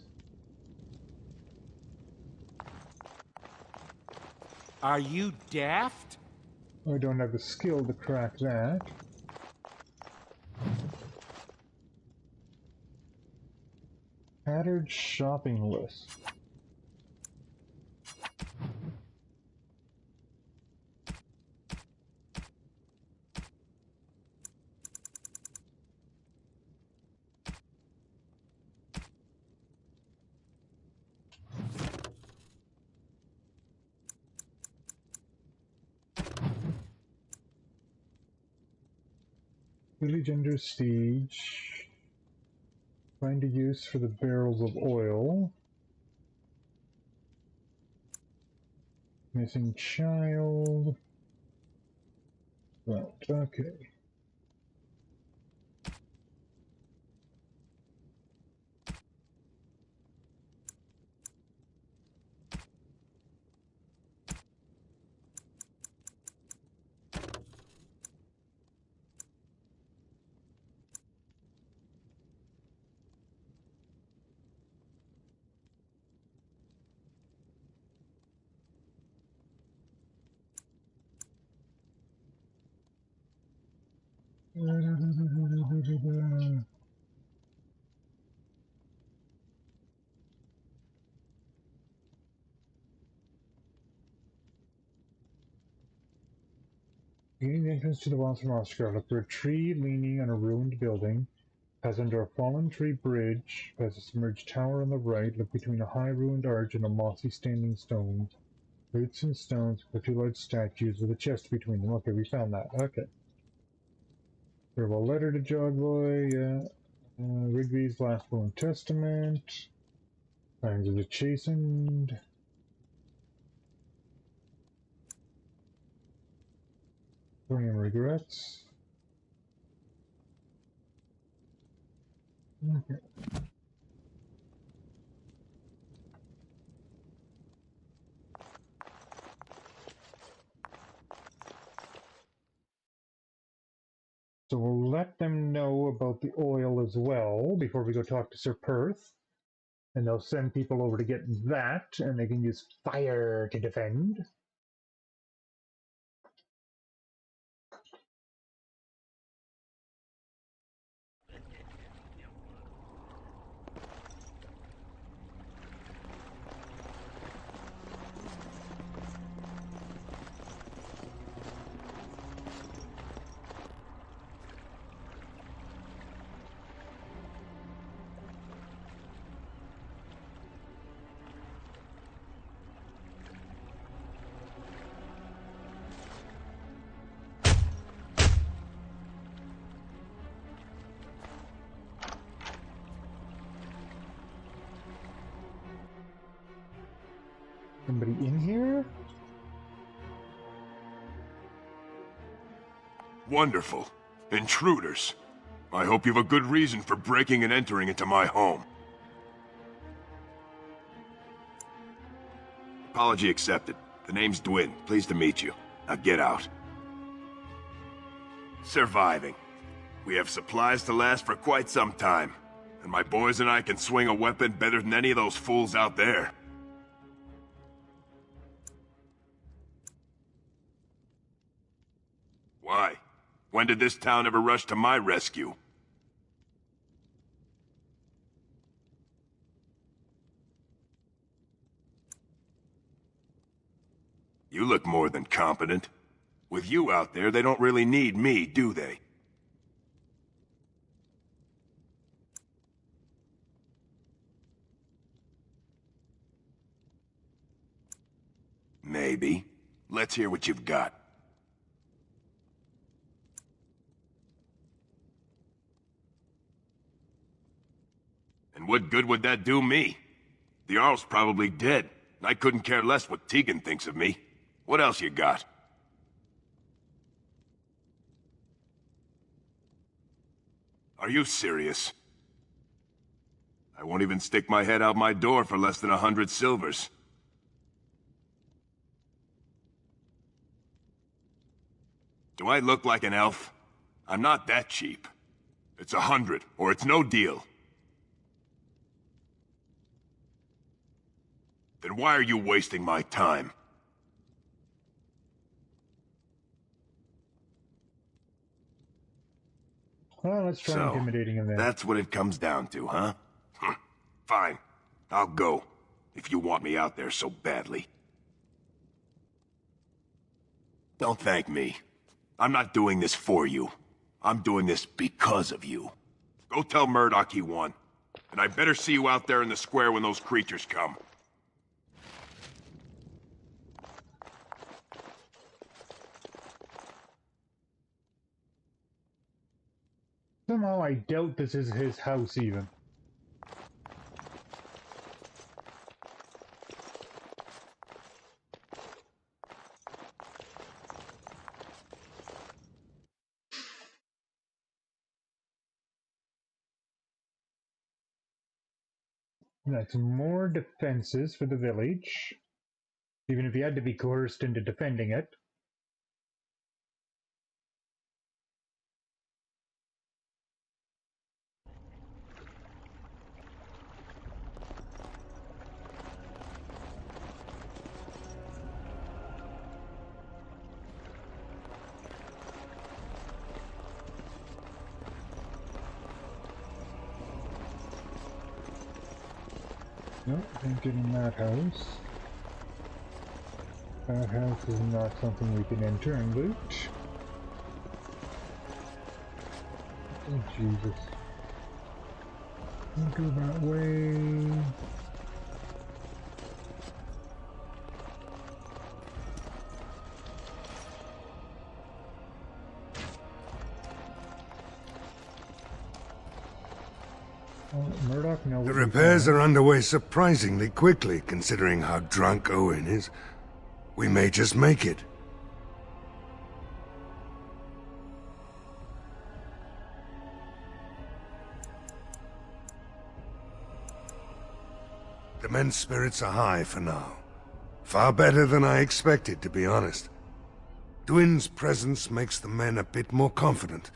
Are you daft? I don't have the skill to crack that. Tattered shopping list. Village under siege. Find a use for the barrels of oil. Missing child. Right, okay. Gaining entrance to the walls from Oscar. Look for a tree leaning on a ruined building. Pass under a fallen tree bridge. Pass a submerged tower on the right. Look between a high ruined arch and a mossy standing stone. Roots and stones for two large statues with a chest between them. Okay, we found that. Okay. Farewell letter to Jogboy. Yeah. Rigby's last will and testament. Signs of the chastened. William regrets. Okay. So we'll let them know about the oil as well before we go talk to Sir Perth. And they'll send people over to get that, and they can use fire to defend. Somebody in here? Wonderful. Intruders. I hope you have a good reason for breaking and entering into my home. Apology accepted. The name's Dwin. Pleased to meet you. Now get out. Surviving. We have supplies to last for quite some time. And my boys and I can swing a weapon better than any of those fools out there. Why? When did this town ever rush to my rescue? You look more than competent. With you out there, they don't really need me, do they? Maybe. Let's hear what you've got. And what good would that do me? The Jarl's probably dead. I couldn't care less what Tegan thinks of me. What else you got? Are you serious? I won't even stick my head out my door for less than 100 silvers. Do I look like an elf? I'm not that cheap. It's 100, or it's no deal. Then why are you wasting my time? Well, let's try intimidating him then. That's what it comes down to, huh? Fine. I'll go, if you want me out there so badly. Don't thank me. I'm not doing this for you. I'm doing this because of you. Go tell Murdoch he won. And I better see you out there in the square when those creatures come. Somehow I doubt this is his house even. That's more defenses for the village. Even if you had to be coerced into defending it. Nope, can't get in that house. That house is not something we can enter and loot. Oh, Jesus. Don't go that way. Murdoch, no. The repairs are underway surprisingly quickly, considering how drunk Owen is. We may just make it. The men's spirits are high for now. Far better than I expected, to be honest. Dwin's presence makes the men a bit more confident.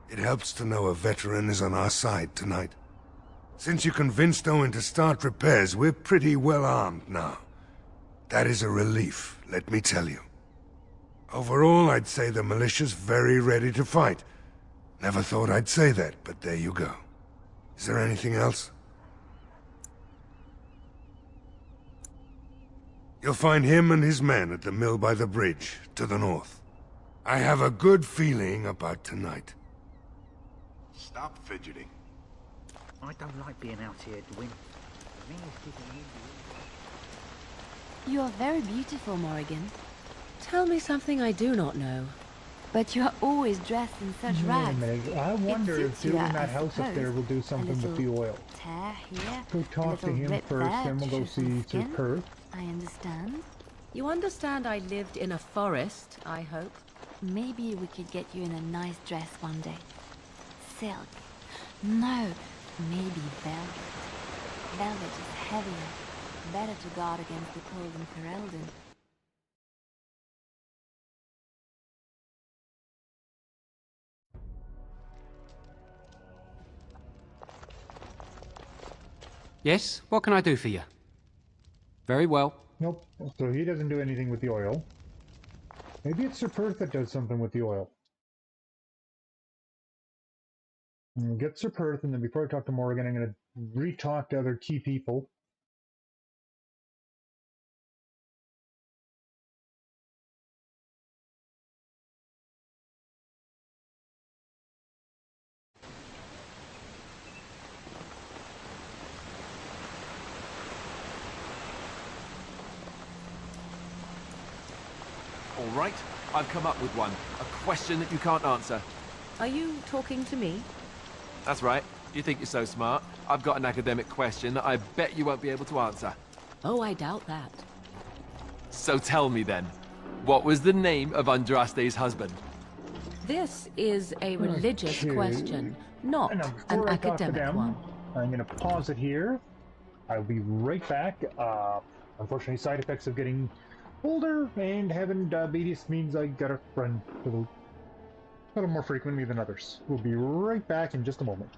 It helps to know a veteran is on our side tonight. Since you convinced Owen to start repairs, we're pretty well armed now. That is a relief, let me tell you. Overall, I'd say the militia's very ready to fight. Never thought I'd say that, but there you go. Is there anything else? You'll find him and his men at the mill by the bridge, to the north. I have a good feeling about tonight. Stop fidgeting. I don't like being out here, Dwin. You are very beautiful, Morrigan. Tell me something I do not know. But you are always dressed in such rags. I wonder if suits you, doing I that house up there will do something with the oil. Tear here, Go talk to him first, then we'll go see Sir Perth. I understand. You understand I lived in a forest, I hope? Maybe we could get you in a nice dress one day. Silk. No, maybe velvet. Velvet is heavier. Better to guard against the cold in Ferelden. Yes? What can I do for you? Very well. Nope. So he doesn't do anything with the oil. Maybe it's Sir Perth that does something with the oil. We'll get Sir Perth, and then before I talk to Morrigan, I'm going to re-talk to other key people. All right, I've come up with one. A question that you can't answer. Are you talking to me? That's right. You think you're so smart. I've got an academic question that I bet you won't be able to answer. Oh, I doubt that. So tell me then, what was the name of Andraste's husband? This is a religious question, not an academic one. I'm going to pause it here. I'll be right back. Unfortunately, side effects of getting older and having diabetes means I gotta run a little more frequently than others. We'll be right back in just a moment.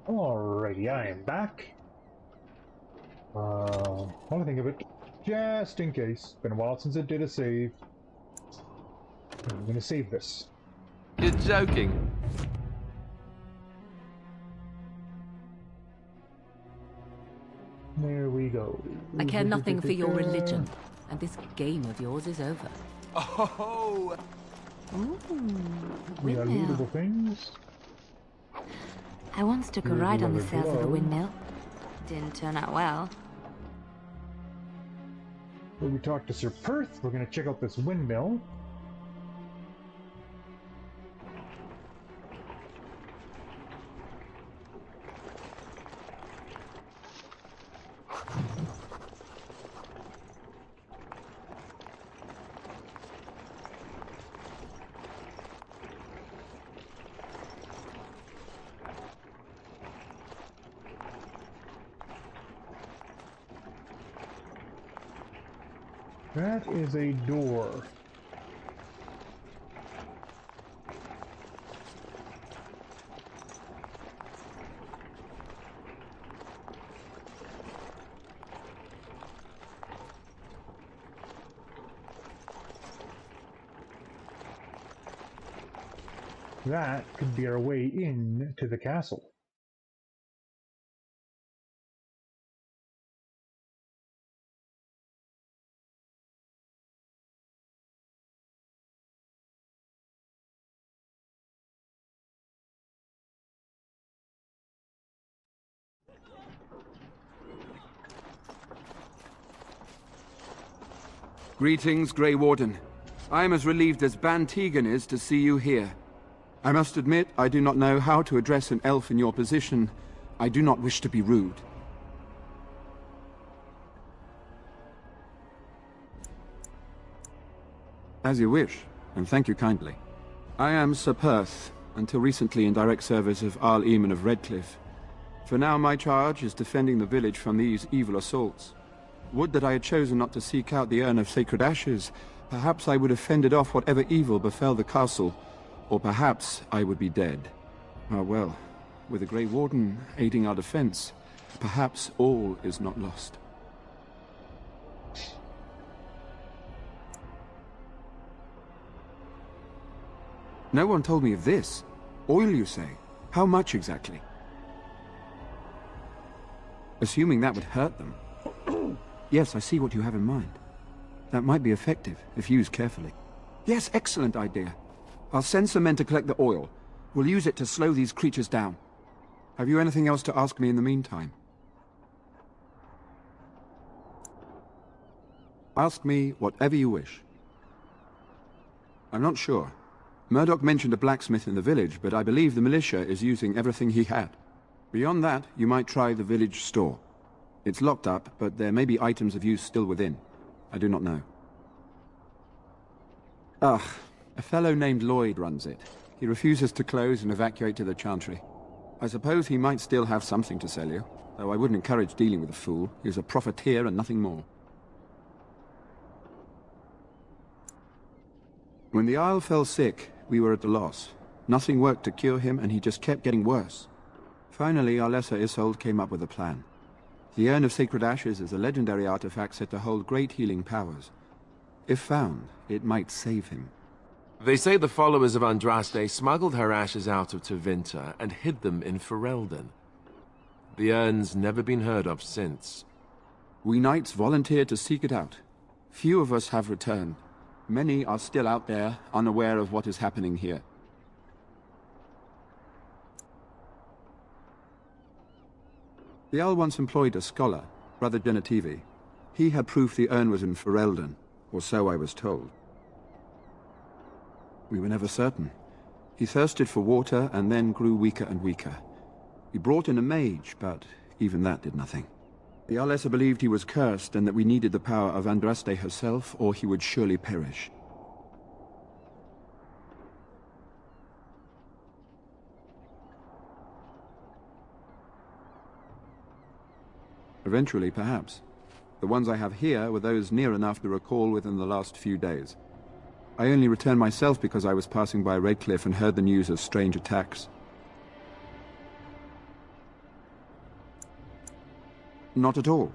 Alrighty, I am back. What do I think of it? Just in case. Been a while since it did a save. I'm gonna save this. You're joking. There we go. I care nothing for your religion, and this game of yours is over. Oh! Ooh, We got windmill. lootable things. I once took a Here's ride on the another sails of a globe. windmill. Didn't turn out well. When we talk to Sir Perth, we're gonna check out this windmill. That is a door. That could be our way in to the castle. Greetings, Grey Warden. I am as relieved as Ban Tegan is to see you here. I must admit, I do not know how to address an elf in your position. I do not wish to be rude. As you wish, and thank you kindly. I am Sir Perth, until recently in direct service of Arl Eamon of Redcliffe. For now my charge is defending the village from these evil assaults. Would that I had chosen not to seek out the urn of sacred ashes. Perhaps I would have fended off whatever evil befell the castle, or perhaps I would be dead. Ah well, with the Grey Warden aiding our defense, perhaps all is not lost. No one told me of this. Oil, you say? How much exactly? Assuming that would hurt them. Yes, I see what you have in mind. That might be effective, if used carefully. Yes, excellent idea. I'll send some men to collect the oil. We'll use it to slow these creatures down. Have you anything else to ask me in the meantime? Ask me whatever you wish. I'm not sure. Murdoch mentioned a blacksmith in the village, but I believe the militia is using everything he had. Beyond that, you might try the village store. It's locked up, but there may be items of use still within. I do not know. Ah, a fellow named Lloyd runs it. He refuses to close and evacuate to the Chantry. I suppose he might still have something to sell you, though I wouldn't encourage dealing with a fool. He's a profiteer and nothing more. When the Isle fell sick, we were at a loss. Nothing worked to cure him, and he just kept getting worse. Finally, our lesser Isolde came up with a plan. The Urn of Sacred Ashes is a legendary artifact said to hold great healing powers. If found, it might save him. They say the followers of Andraste smuggled her ashes out of Tevinter and hid them in Ferelden. The urn's never been heard of since. We knights volunteered to seek it out. Few of us have returned. Many are still out there, unaware of what is happening here. The Owl once employed a scholar, Brother Genetivi. He had proof the urn was in Ferelden, or so I was told. We were never certain. He thirsted for water and then grew weaker and weaker. We brought in a mage, but even that did nothing. The Alessa believed he was cursed and that we needed the power of Andraste herself, or he would surely perish. Eventually, perhaps. The ones I have here were those near enough to recall within the last few days. I only returned myself because I was passing by Redcliffe and heard the news of strange attacks. Not at all.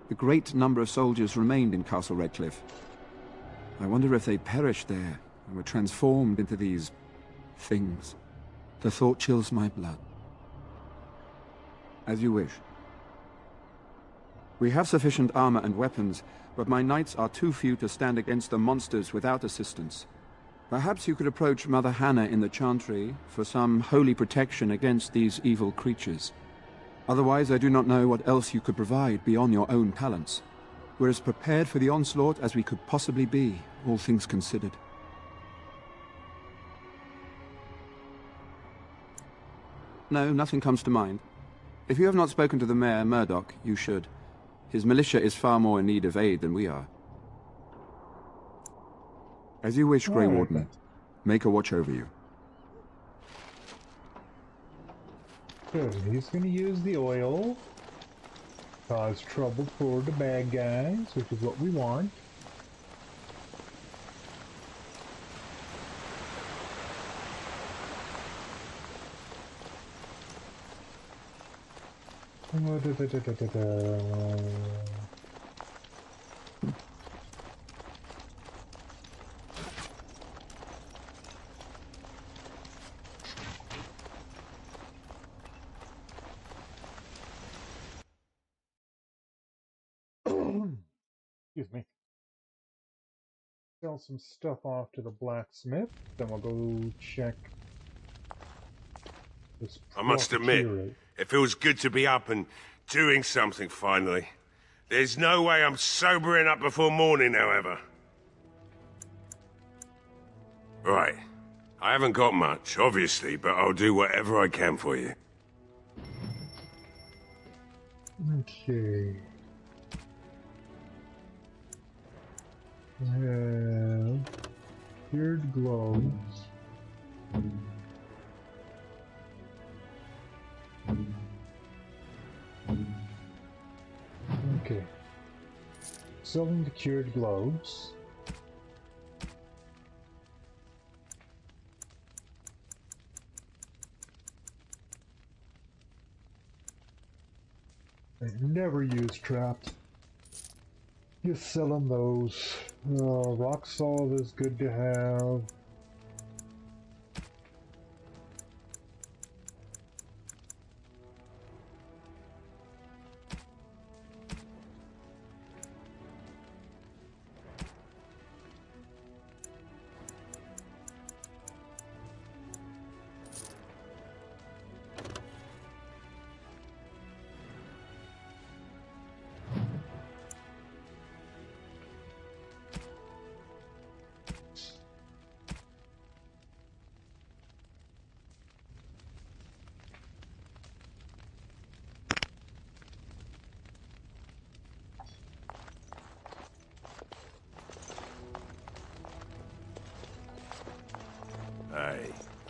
A great number of soldiers remained in Castle Redcliffe. I wonder if they perished there and were transformed into these things. The thought chills my blood. As you wish. We have sufficient armor and weapons, but my knights are too few to stand against the monsters without assistance. Perhaps you could approach Mother Hannah in the Chantry for some holy protection against these evil creatures. Otherwise, I do not know what else you could provide beyond your own talents. We're as prepared for the onslaught as we could possibly be, all things considered. No, nothing comes to mind. If you have not spoken to the Mayor, Murdoch, you should. His militia is far more in need of aid than we are. As you wish, Grey Warden. Make a watch over you. Good. He's going to use the oil. Cause trouble for the bad guys, which is what we want. Excuse me. Sell some stuff off to the blacksmith, then we'll go check this. I must admit, it feels good to be up and doing something finally. There's no way I'm sobering up before morning, however. Right. I haven't got much, obviously, but I'll do whatever I can for you. Okay. We have cured gloves. Okay. Selling the cured gloves. I've never used trapped. Just selling those. Rock salt is good to have.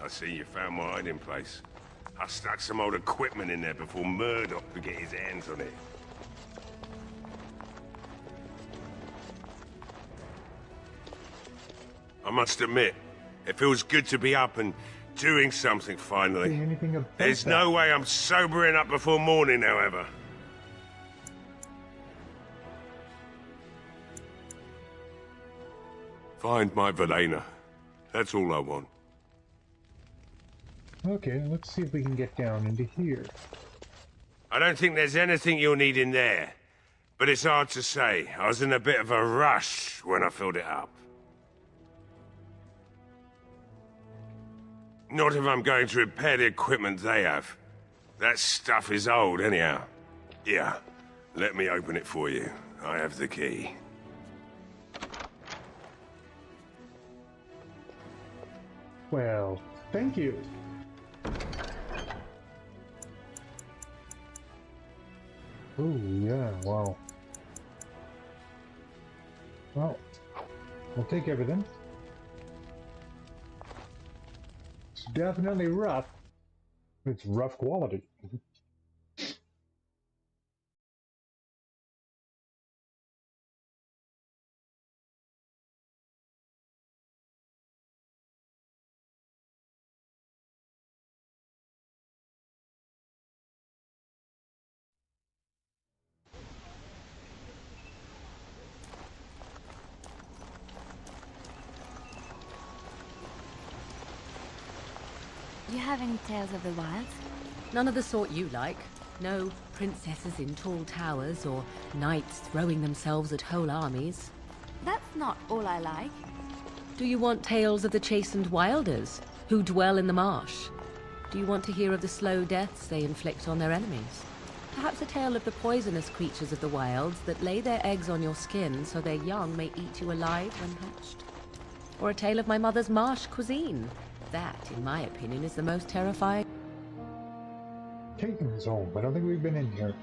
see you found my hiding place. I stuck some old equipment in there before Murdoch could get his hands on it. I must admit, it feels good to be up and doing something finally. Anything about There's that? no way I'm sobering up before morning, however. Find my Velena. That's all I want. Okay, let's see if we can get down into here. I don't think there's anything you'll need in there. But it's hard to say. I was in a bit of a rush when I filled it up. Not if I'm going to repair the equipment they have. That stuff is old, anyhow. Yeah, let me open it for you. I have the key. Well, thank you. Oh, yeah, wow. Well, I'll take everything. It's definitely rough. It's rough quality. Do you have any tales of the wilds? None of the sort you like. No princesses in tall towers or knights throwing themselves at whole armies. That's not all I like. Do you want tales of the chastened wilders who dwell in the marsh? Do you want to hear of the slow deaths they inflict on their enemies? Perhaps a tale of the poisonous creatures of the wilds that lay their eggs on your skin so their young may eat you alive when hatched? Or a tale of my mother's marsh cuisine? That, in my opinion, is the most terrifying. Taken home. I don't think we've been in here.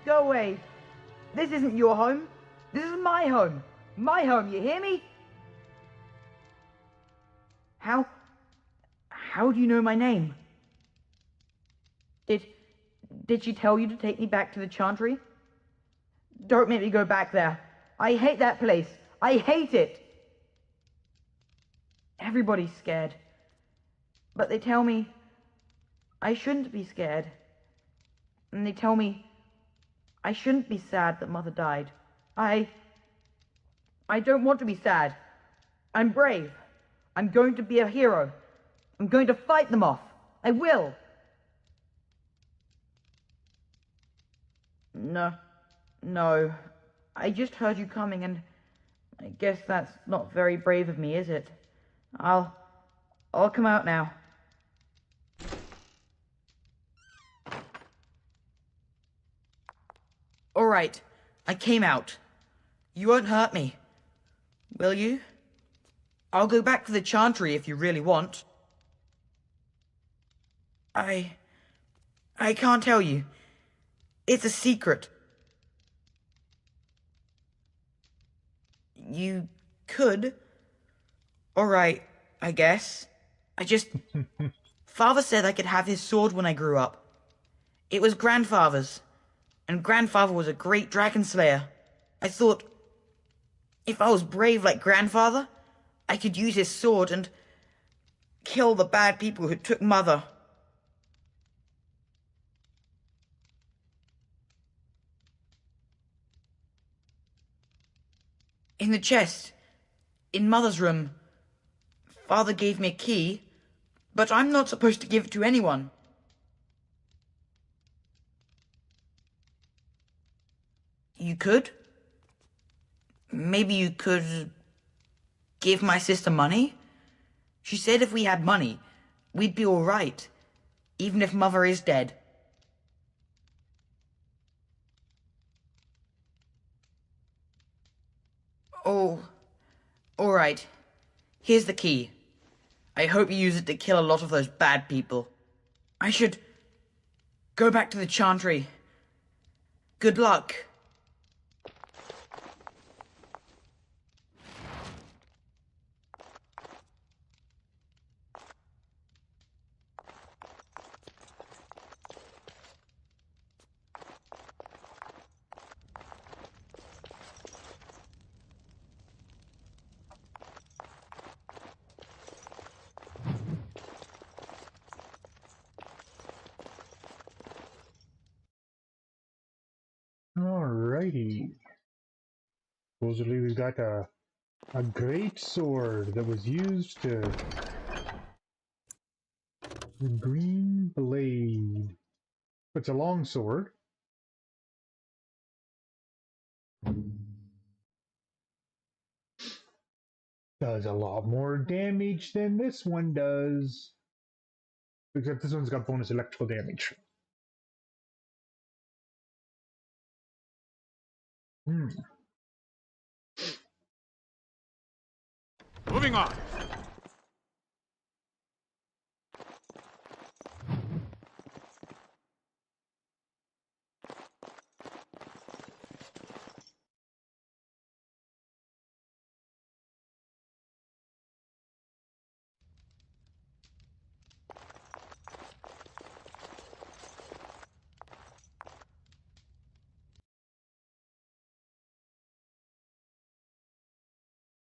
Go away. This isn't your home. This is my home. My home, you hear me? How do you know my name? Did she tell you to take me back to the Chantry? Don't make me go back there. I hate that place. I hate it. Everybody's scared. But they tell me I shouldn't be scared. And they tell me I shouldn't be sad that Mother died. I don't want to be sad. I'm brave. I'm going to be a hero. I'm going to fight them off. I will. No. I just heard you coming, and I guess that's not very brave of me, is it? I'll come out now. All right, I came out. You won't hurt me, will you? I'll go back to the Chantry if you really want. I can't tell you. It's a secret. You could. All right, I guess. Father said I could have his sword when I grew up. It was Grandfather's, and Grandfather was a great dragon slayer. I thought, if I was brave like Grandfather, I could use his sword and kill the bad people who took Mother. In the chest, in Mother's room, Father gave me a key, but I'm not supposed to give it to anyone. You could? Maybe you could give my sister money? She said if we had money, we'd be all right, even if Mother is dead. Oh, all right. Here's the key. I hope you use it to kill a lot of those bad people. I should go back to the Chantry. Good luck. Alrighty. Supposedly we've got a great sword that was used to... The green blade. It's a long sword. Does a lot more damage than this one does. Except this one's got bonus electrical damage. Moving on.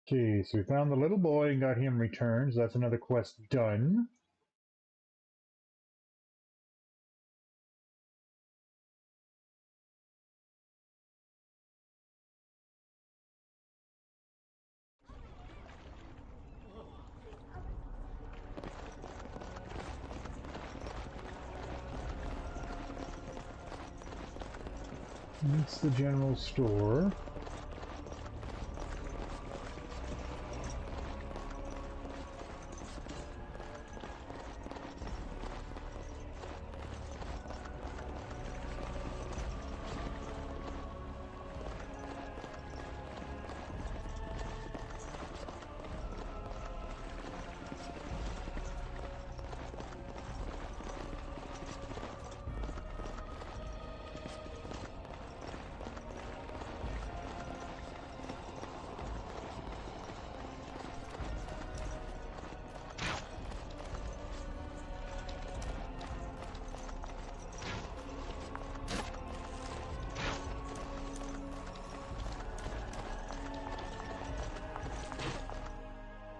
Okay, so we found the little boy and got him returned, so that's another quest done. That's the general store.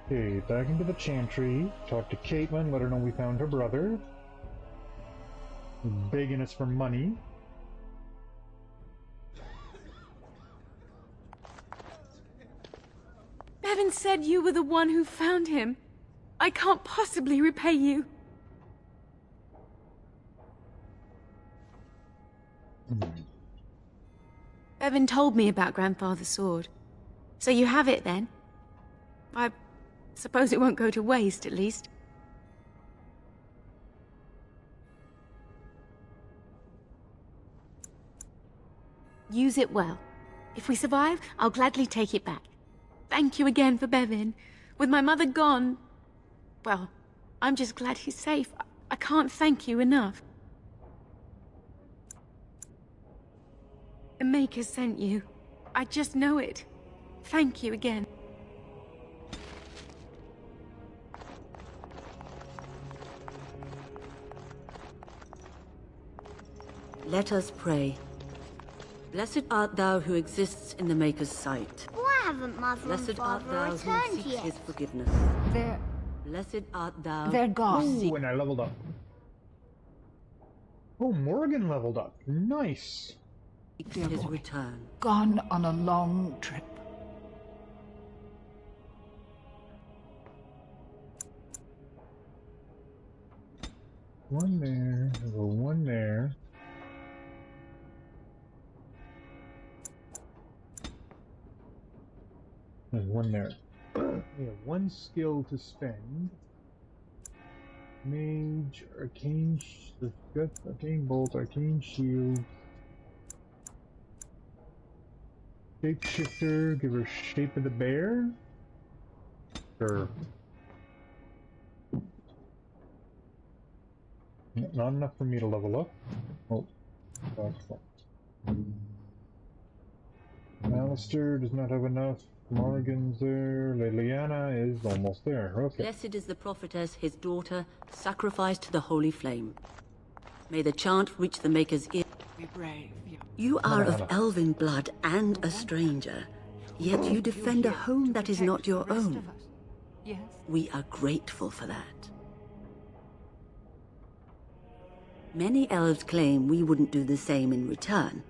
Okay, back into the Chantry. Talk to Caitlin, let her know we found her brother. Begging us for money. Bevan said you were the one who found him. I can't possibly repay you. Bevan told me about Grandfather's sword. So you have it then? I suppose it won't go to waste, at least. Use it well. If we survive, I'll gladly take it back. Thank you again for Bevan. With my mother gone... well, I'm just glad he's safe. I can't thank you enough. The Maker sent you. I just know it. Thank you again. Let us pray. Blessed art thou who exists in the Maker's sight. Why haven't Mother Blessed and art Father thou who returned seeks yet? his forgiveness. Blessed art thou. They're gone. Ooh, and I leveled up. Oh, Morgan leveled up. Nice. His return. Gone on a long trip. One there, one there. There's one there. We have one skill to spend. Mage, Arcane, Arcane Bolt, Arcane Shield. Shapeshifter, give her Shape of the Bear. Sure. Not enough for me to level up. Oh, that's fine. Alistair does not have enough. Morgan's there. Liliana is almost there. Okay. Blessed is the prophetess, his daughter, sacrificed to the holy flame. May the chant reach the Maker's ear. Be brave. You are of elven blood and a stranger, yet you defend a home that is not your own. Yes. We are grateful for that. Many elves claim we wouldn't do the same in return.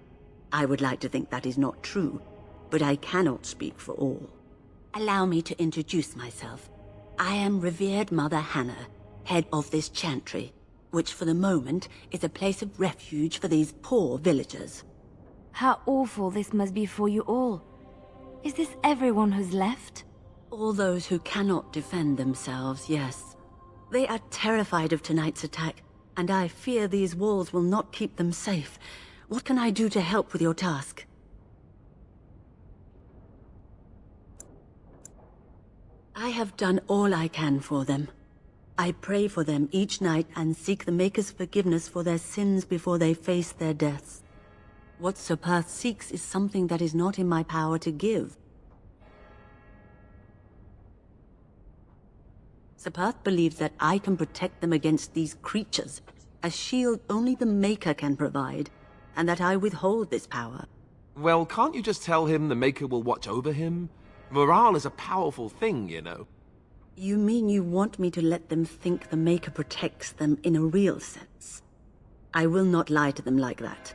I would like to think that is not true, but I cannot speak for all. Allow me to introduce myself. I am revered Mother Hannah, head of this chantry, which for the moment is a place of refuge for these poor villagers. How awful this must be for you all. Is this everyone who's left? All those who cannot defend themselves, yes. They are terrified of tonight's attack, and I fear these walls will not keep them safe. What can I do to help with your task? I have done all I can for them. I pray for them each night and seek the Maker's forgiveness for their sins before they face their deaths. What Sir Perth seeks is something that is not in my power to give. Sir Perth believes that I can protect them against these creatures, a shield only the Maker can provide, and that I withhold this power. Well, can't you just tell him the Maker will watch over him? Morale is a powerful thing, you know. You mean you want me to let them think the Maker protects them in a real sense? I will not lie to them like that.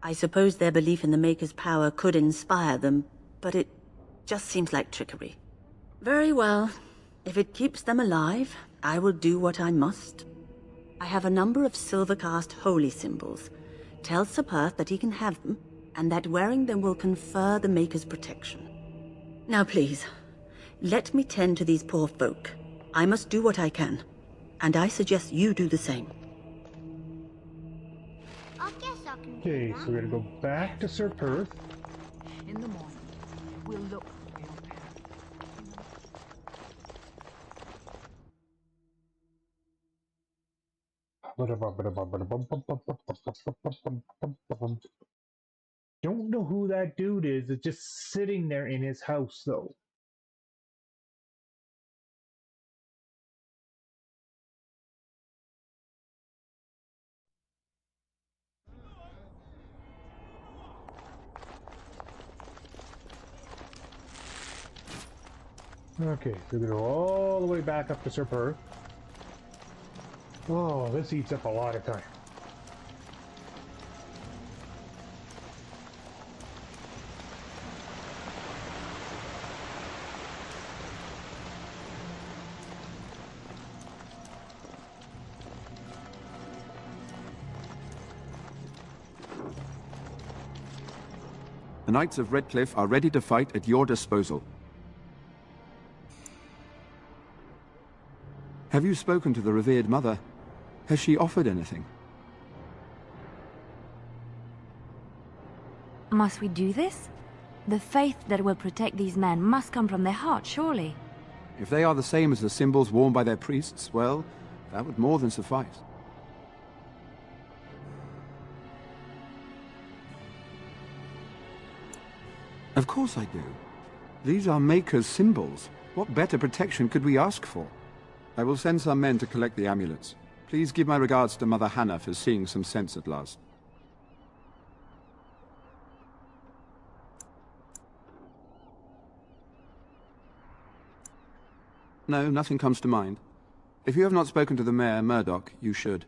I suppose their belief in the Maker's power could inspire them, but it just seems like trickery. Very well. If it keeps them alive, I will do what I must. I have a number of silver-cast holy symbols. Tell Sir Perth that he can have them, and that wearing them will confer the Maker's protection. Now please, let me tend to these poor folk. I must do what I can, and I suggest you do the same. Okay, so we're gonna go back to Sir Perth. In the morning, we'll look for your Don't know who that dude is. It's just sitting there in his house, though. Okay, so we go all the way back up to Sir Perth. Oh, this eats up a lot of time. The Knights of Redcliffe are ready to fight at your disposal. Have you spoken to the revered mother? Has she offered anything? Must we do this? The faith that will protect these men must come from their heart, surely. If they are the same as the symbols worn by their priests, well, that would more than suffice. Of course I do. These are Maker's symbols. What better protection could we ask for? I will send some men to collect the amulets. Please give my regards to Mother Hannah for seeing some sense at last. No, nothing comes to mind. If you have not spoken to the Mayor, Murdoch, you should.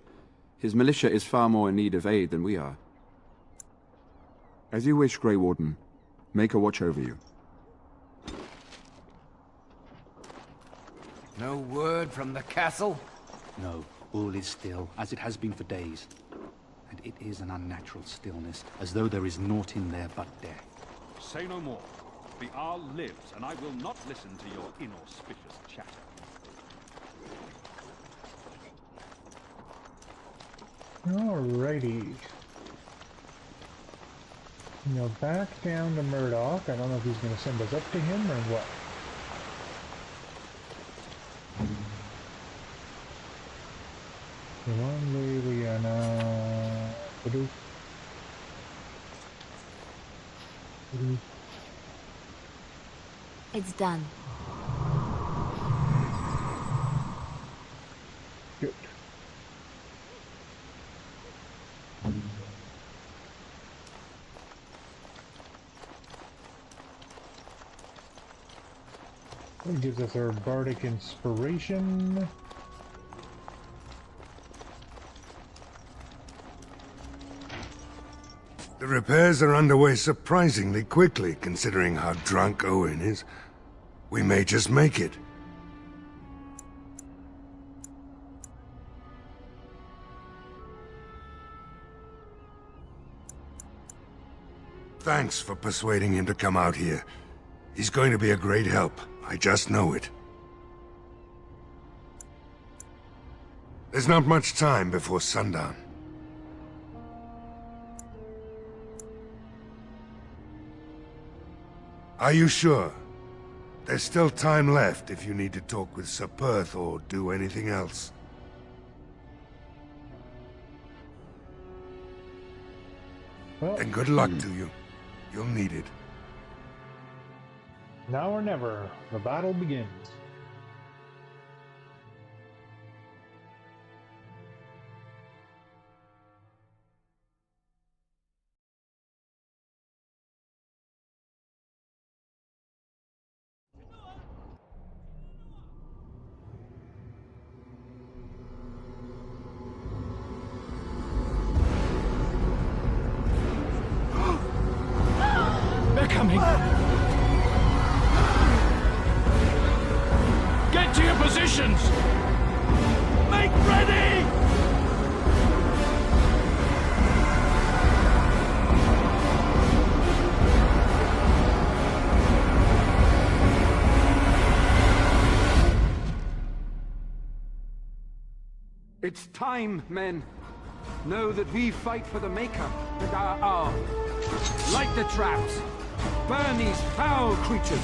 His militia is far more in need of aid than we are. As you wish, Grey Warden. Maker watch over you. No word from the castle? No, all is still, as it has been for days. And it is an unnatural stillness, as though there is naught in there but death. Say no more. The Arl lives, and I will not listen to your inauspicious chatter. Alrighty. Now back down to Murdoch. I don't know if he's going to send us up to him or what. Come on, Liliana. Badoo. Badoo. It's done. Good. That gives us our bardic inspiration. The repairs are underway surprisingly quickly, considering how drunk Owen is. We may just make it. Thanks for persuading him to come out here. He's going to be a great help. I just know it. There's not much time before sundown. Are you sure? There's still time left if you need to talk with Sir Perth or do anything else. Well, then good luck to you. You'll need it. Now or never, the battle begins. They're coming! Get to your positions! Make ready! It's time, men. Know that we fight for the Maker with our arm. Light the traps. Burn these foul creatures.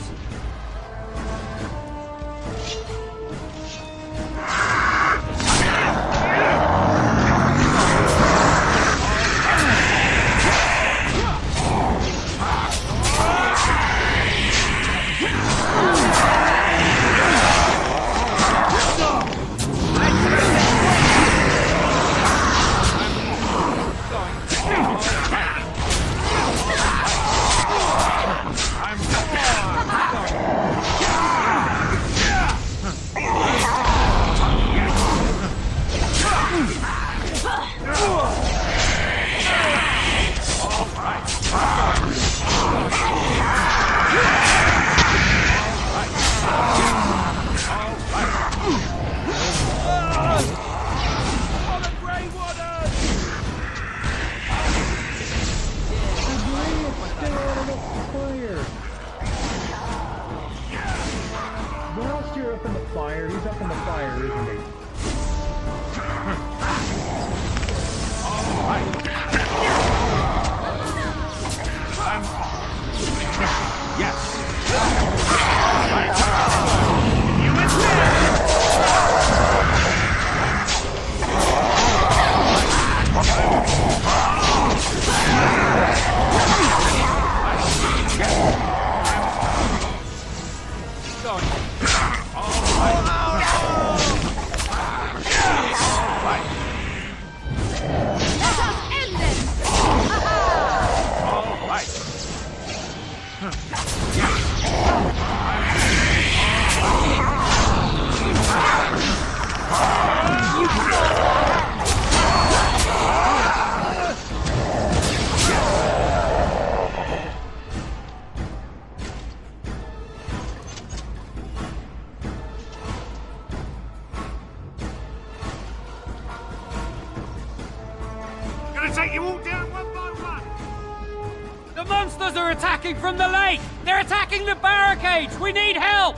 From the lake! They're attacking the barricades! We need help!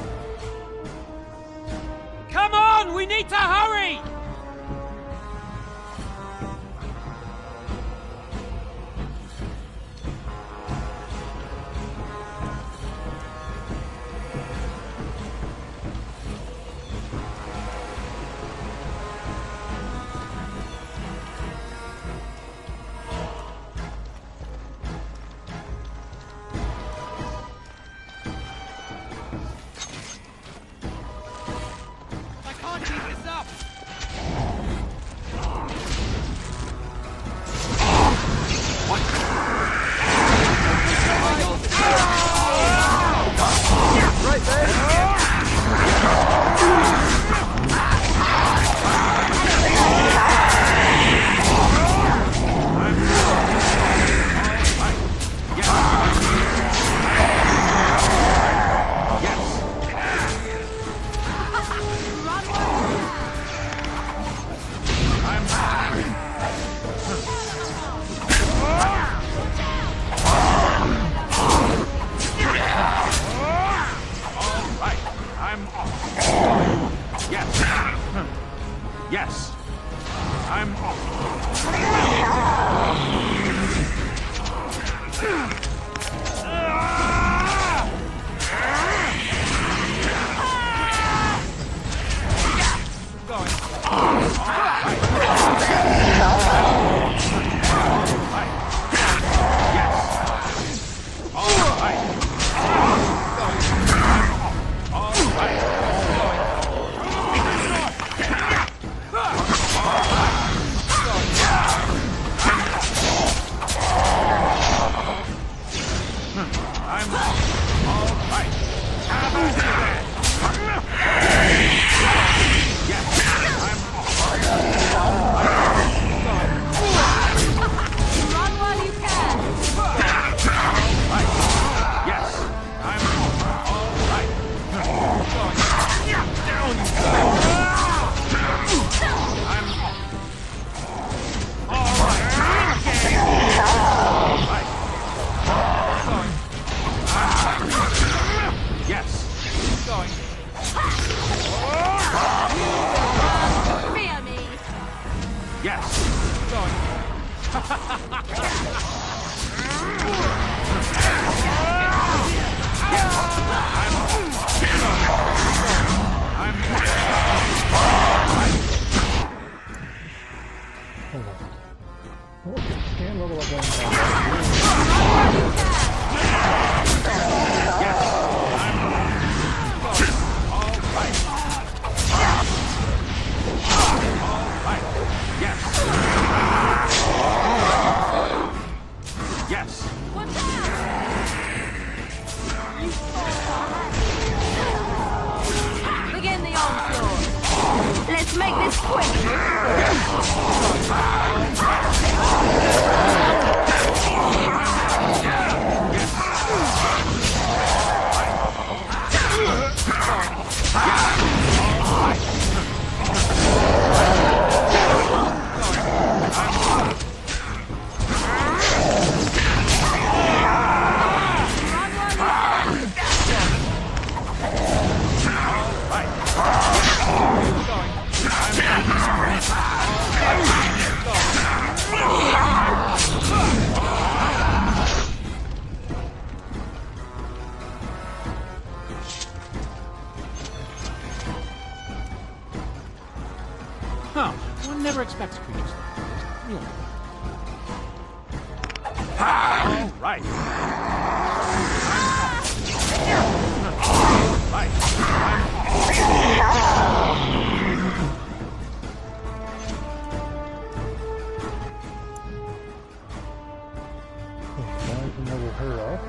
Come on! We need to hurry! Going. Fear me. Yes. Hold on. Oh, can't level up one time. Begin the onslaught. Let's make this quick. Huh. One never expects creatures like this. Really. All right. Now I can level her up.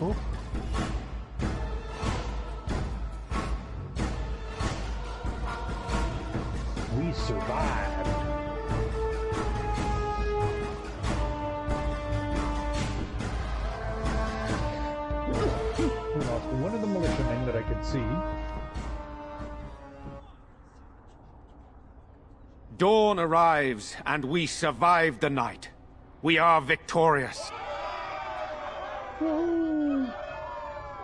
Oh. We survived. We lost one of the militiamen that I could see. Dawn arrives, and we survived the night. We are victorious.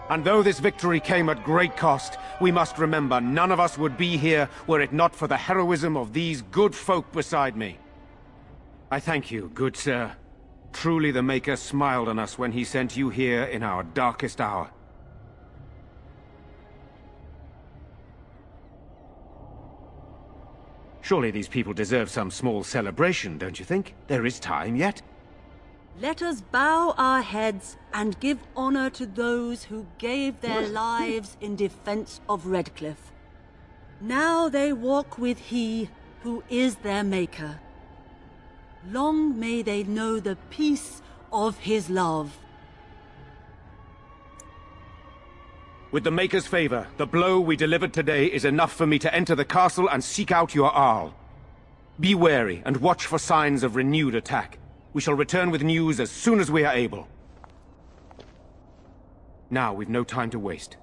And though this victory came at great cost, we must remember none of us would be here were it not for the heroism of these good folk beside me. I thank you, good sir. Truly the Maker smiled on us when he sent you here in our darkest hour. Surely these people deserve some small celebration, don't you think? There is time yet. Let us bow our heads and give honor to those who gave their lives in defense of Redcliffe. Now they walk with He who is their Maker. Long may they know the peace of His love. With the Maker's favor, the blow we delivered today is enough for me to enter the castle and seek out your Arl. Be wary and watch for signs of renewed attack. We shall return with news as soon as we are able. Now, we've no time to waste.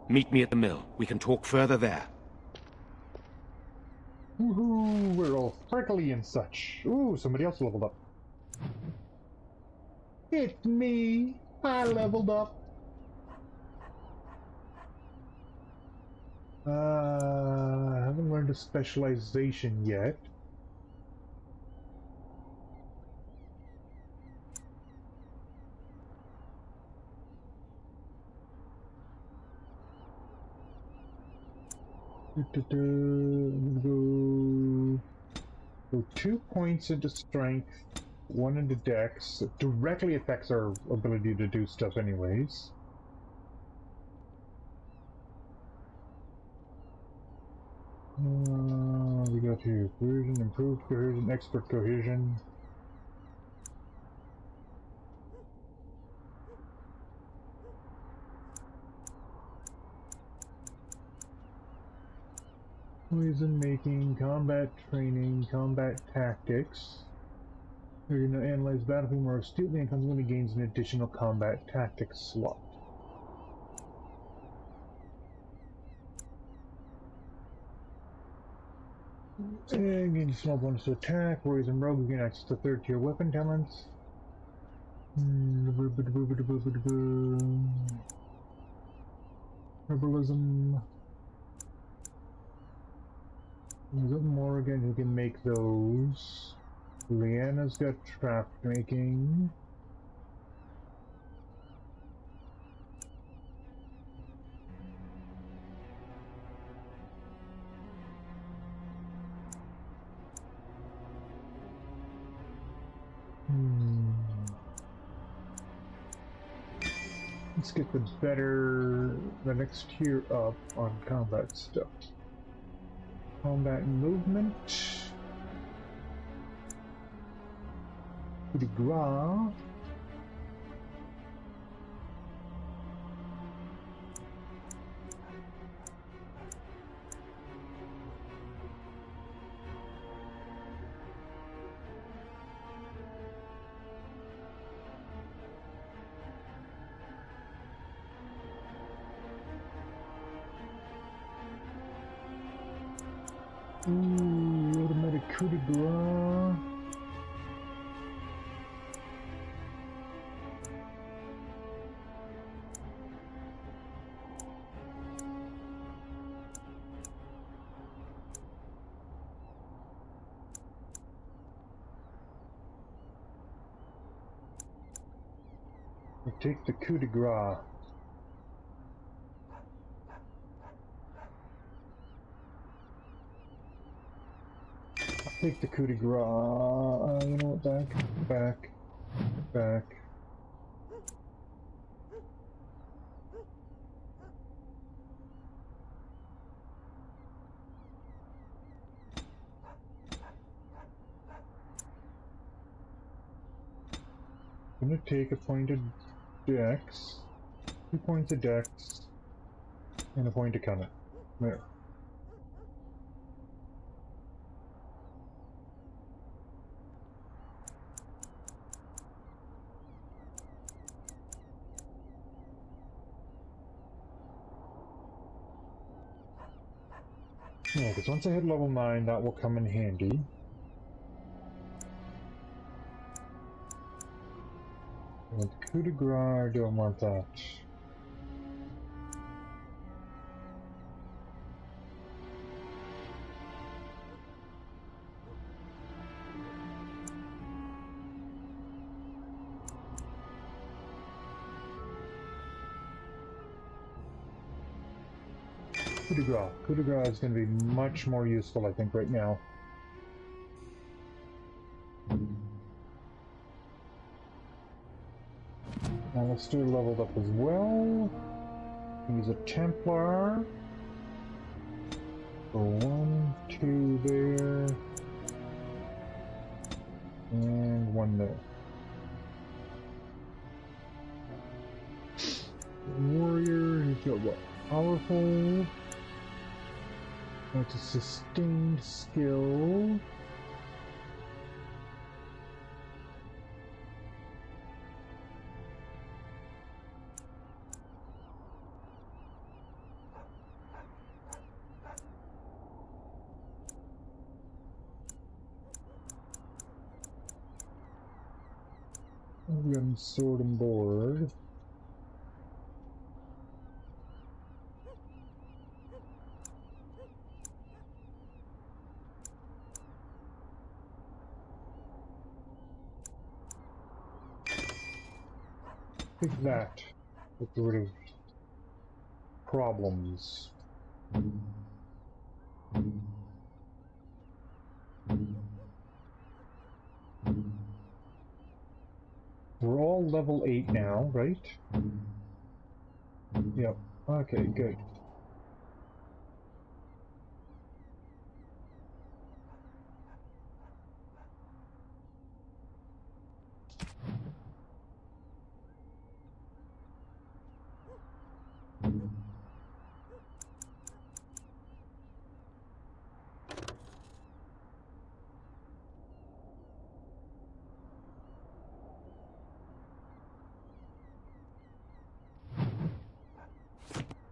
Meet me at the mill. We can talk further there. Woohoo! We're all prickly and such. Ooh, somebody else leveled up. It's me! I leveled up! I haven't learned a specialization yet. Go 2 points into strength, 1 into dex. It directly affects our ability to do stuff anyways. We got here cohesion, improved cohesion, expert cohesion. Poison making, combat training, combat tactics. You're going to analyze battlefield more astutely and consequently gains an additional combat tactics slot. And gain small bonus to attack. Warriors and rogues gain access to 3rd tier weapon talents. Herbalism. Is it Morgan who can make those? Leanna's got trap making. Let's get the next tier up on combat stuff. Combat movement. Coup de grace. Ooh, automatic coup de grace. I'll take the coup de grace. Take the coup de grace. You know what? Back. I'm gonna take a point of dex, 2 points of dex, and a point of cunning. There. Yeah, because once I hit level 9, that will come in handy. With coup de grace, I don't want that. Coup de grace. Coup de grace is going to be much more useful, I think, right now. Let's do leveled up as well. Use a Templar. So 1, 2 there. And 1 there. Warrior, he's got what? Powerful. That's a sustained skill. We got sword and board. Take that. Get rid of problems. We're all level 8 now, right? Yep. Okay, good.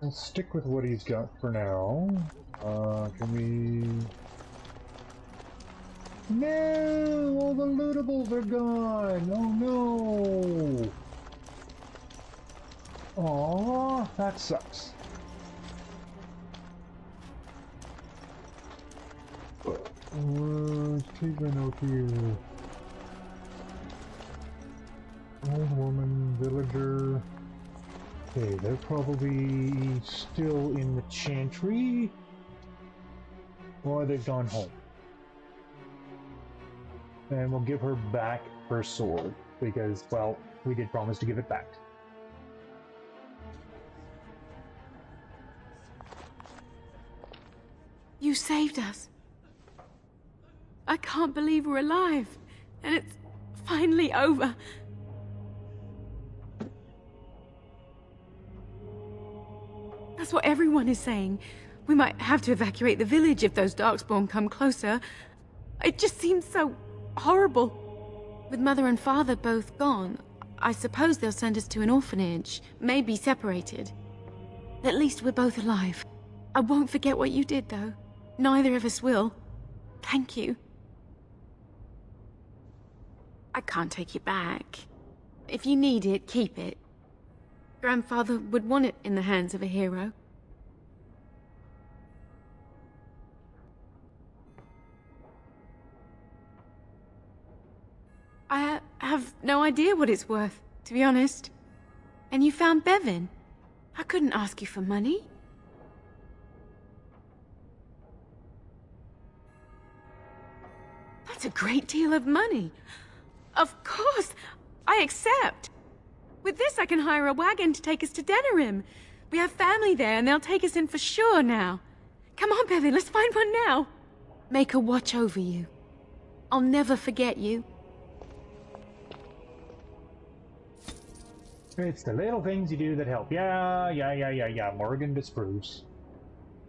I'll stick with what he's got for now. Can we... No! All the lootables are gone! Oh no! Aww, that sucks. Take a note here. Old woman, villager. Okay, they're probably still in the chantry, or they've gone home. And we'll give her back her sword, because, well, we did promise to give it back. You saved us. I can't believe we're alive, and it's finally over. That's what everyone is saying. We might have to evacuate the village if those Darkspawn come closer. It just seems so horrible. With Mother and Father both gone, I suppose they'll send us to an orphanage, maybe separated. At least we're both alive. I won't forget what you did, though. Neither of us will. Thank you. I can't take it back. If you need it, keep it. Grandfather would want it in the hands of a hero. I have no idea what it's worth, to be honest. And you found Bevan. I couldn't ask you for money. That's a great deal of money. Of course, I accept. With this, I can hire a wagon to take us to Denerim. We have family there, and they'll take us in for sure now. Come on, Bevan, let's find one now. Make her watch over you. I'll never forget you. It's the little things you do that help. Yeah. Morgan disproves.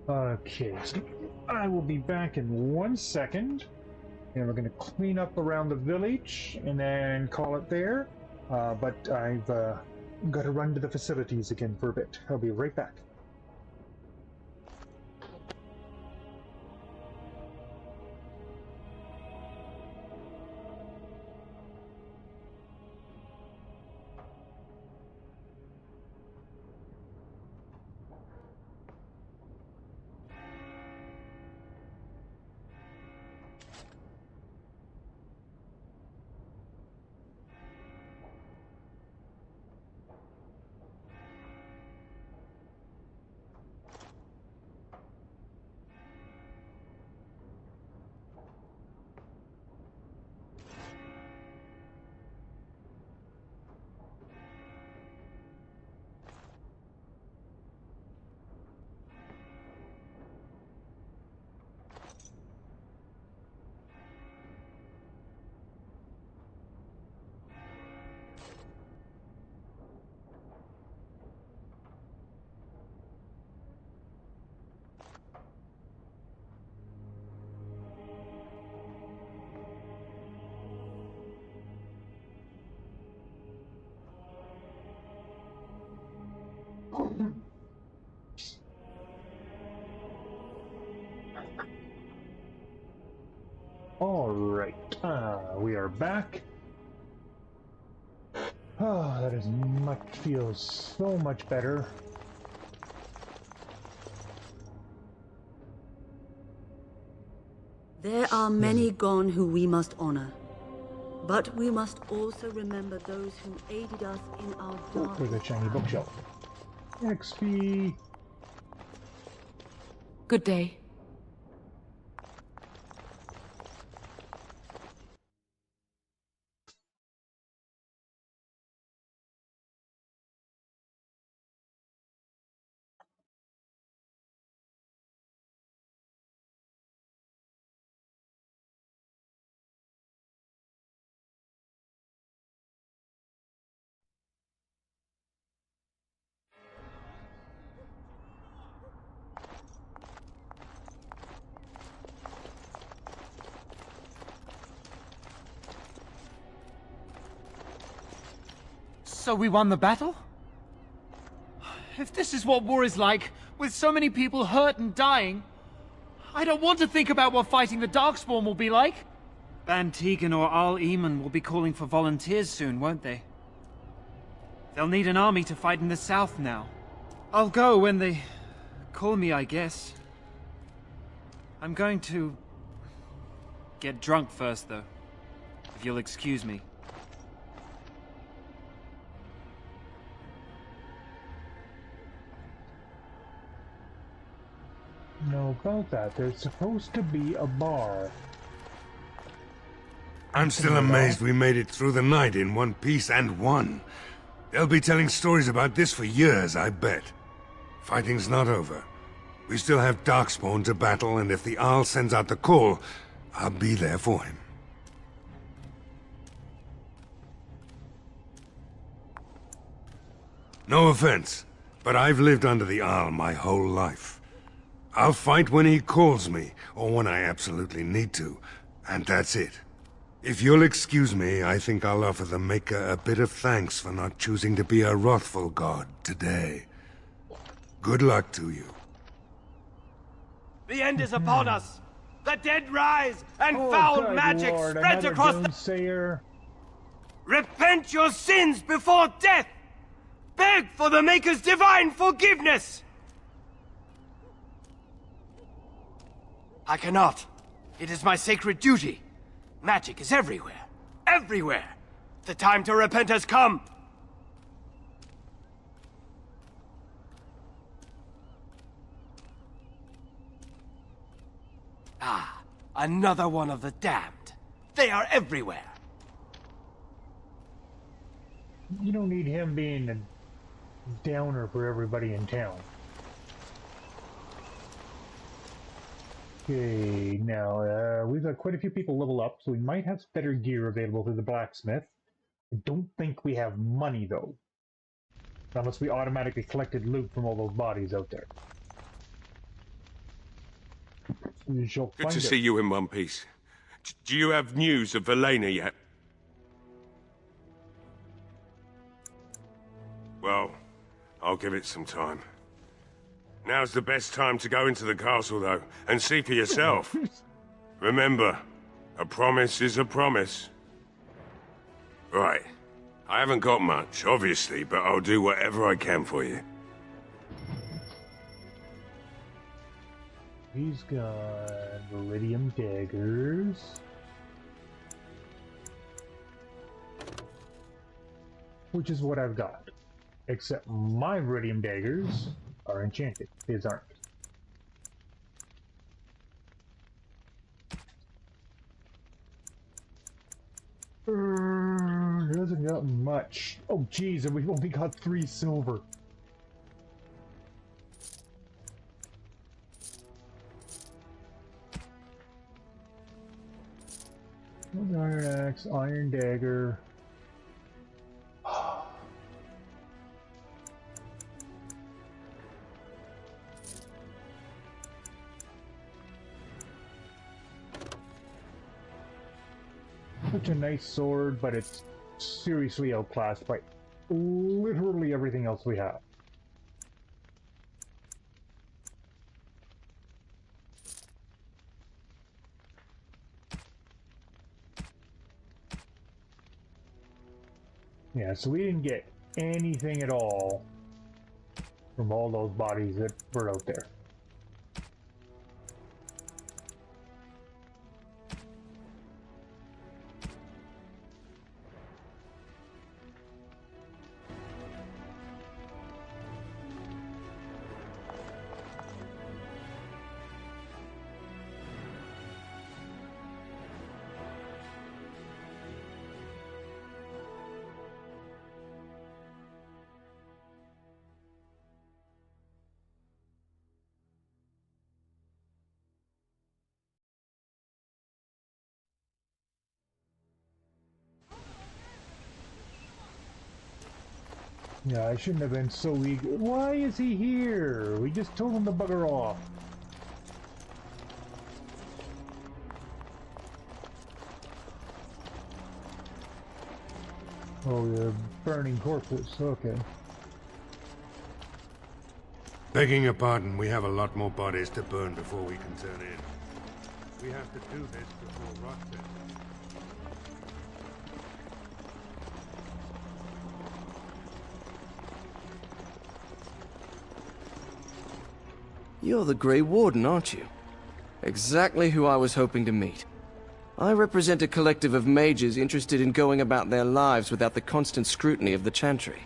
Okay, so I will be back in 1 second. And we're going to clean up around the village and then call it there. But I've got to run to the facilities again for a bit. I'll be right back. Alright, we are back. Oh, that is feels so much better. There are many gone who we must honor. But we must also remember those who aided us in our dark. There's a shiny bookshelf. XP. Good day. So we won the battle? If this is what war is like, with so many people hurt and dying, I don't want to think about what fighting the Darkspawn will be like. Ban Tegan or Al Eamon will be calling for volunteers soon, won't they? They'll need an army to fight in the south now. I'll go when they call me, I guess. I'm going to get drunk first, though, if you'll excuse me. No, about that. There's supposed to be a bar. I'm still amazed we made it through the night in one piece and won. They'll be telling stories about this for years, I bet. Fighting's not over. We still have Darkspawn to battle, and if the Arl sends out the call, I'll be there for him. No offense, but I've lived under the Arl my whole life. I'll fight when he calls me, or when I absolutely need to, and that's it. If you'll excuse me, I think I'll offer the Maker a bit of thanks for not choosing to be a wrathful god today. Good luck to you. The end is upon us! The dead rise, and foul magic spreads across the... Repent your sins before death! Beg for the Maker's divine forgiveness! I cannot. It is my sacred duty. Magic is everywhere. Everywhere! The time to repent has come! Ah, another one of the damned. They are everywhere. You don't need him being a downer for everybody in town. Okay, now, we've got quite a few people level up, so we might have better gear available through the blacksmith. I don't think we have money, though. Unless we automatically collected loot from all those bodies out there. We shall Good find to out. see you in one piece. Do you have news of Velena yet? Well, I'll give it some time. Now's the best time to go into the castle, though, and see for yourself. Remember, a promise is a promise. Right. I haven't got much, obviously, but I'll do whatever I can for you. He's got iridium daggers. Which is what I've got. Except my iridium daggers are enchanted. His aren't. He hasn't got much. Oh geez, and we've only got 3 silver. Iron axe, iron dagger. Such a nice sword, but it's seriously outclassed by literally everything else we have. Yeah, so we didn't get anything at all from all those bodies that were out there. Yeah, I shouldn't have been so eager. Why is he here? We just told him to bugger off. Oh, you're burning corpses. Okay. Begging your pardon, we have a lot more bodies to burn before we can turn in. We have to do this before rot sets in. You're the Grey Warden, aren't you? Exactly who I was hoping to meet. I represent a collective of mages interested in going about their lives without the constant scrutiny of the Chantry.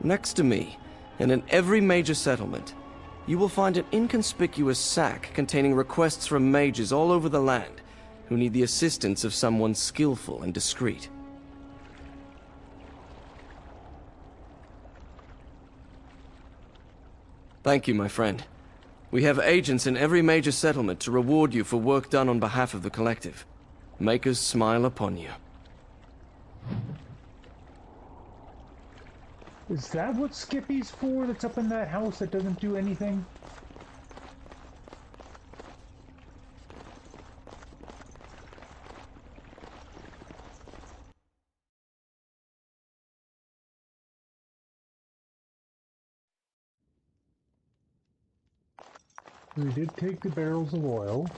Next to me, and in every major settlement, you will find an inconspicuous sack containing requests from mages all over the land who need the assistance of someone skillful and discreet. Thank you, my friend. We have agents in every major settlement to reward you for work done on behalf of the collective. Make us smile upon you. Is that what Skippy's for that's up in that house that doesn't do anything? We did take the barrels of oil.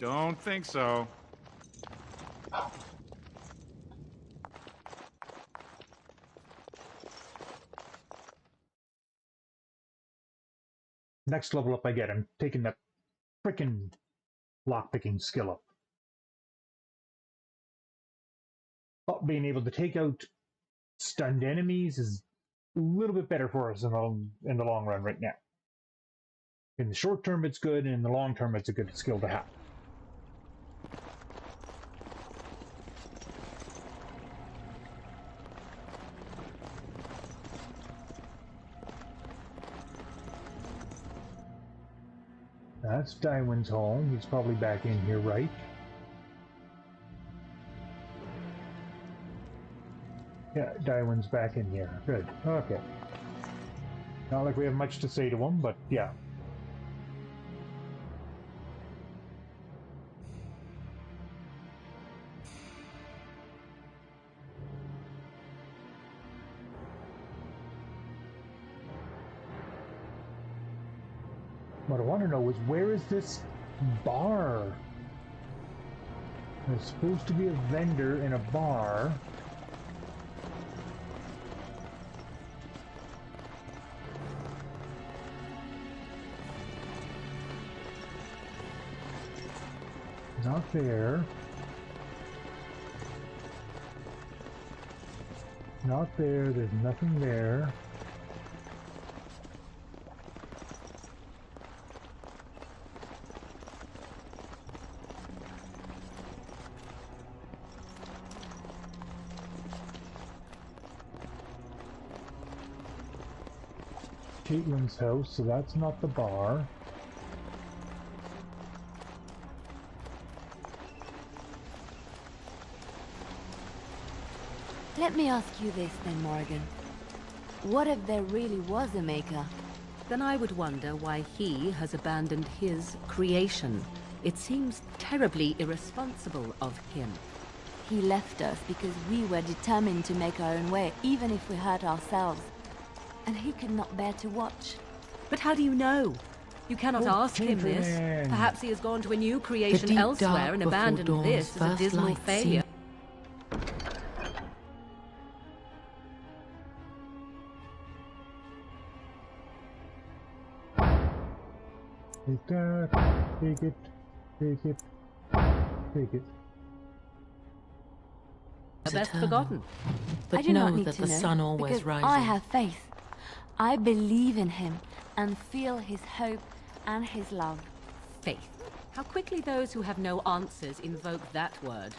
Don't think so. Next level up I get, I'm taking that frickin' lockpicking skill up. But being able to take out stunned enemies is a little bit better for us in the long run right now. In the short term it's good, and in the long term it's a good skill to have. That's Dywin's home. He's probably back in here, right? Yeah, Dywin's back in here. Good. Okay. Not like we have much to say to him, but yeah. What I want to know is, where is this bar? There's supposed to be a vendor in a bar. Not there. Not there. There's nothing there. Caitlin's house, so that's not the bar. Let me ask you this then, Morrigan. What if there really was a maker? Then I would wonder why he has abandoned his creation. It seems terribly irresponsible of him. He left us because we were determined to make our own way, even if we hurt ourselves. And he could not bear to watch. But how do you know? You cannot Oh, ask him this. children. Perhaps he has gone to a new creation deep elsewhere dark and before abandoned dawn's this as a first dismal light failure. Take that. Take it. Take it. Take it. Best eternal. forgotten. But I do not know need that to the know, sun always because rises. I have faith. I believe in him and feel his hope and his love. Faith. How quickly those who have no answers invoke that word.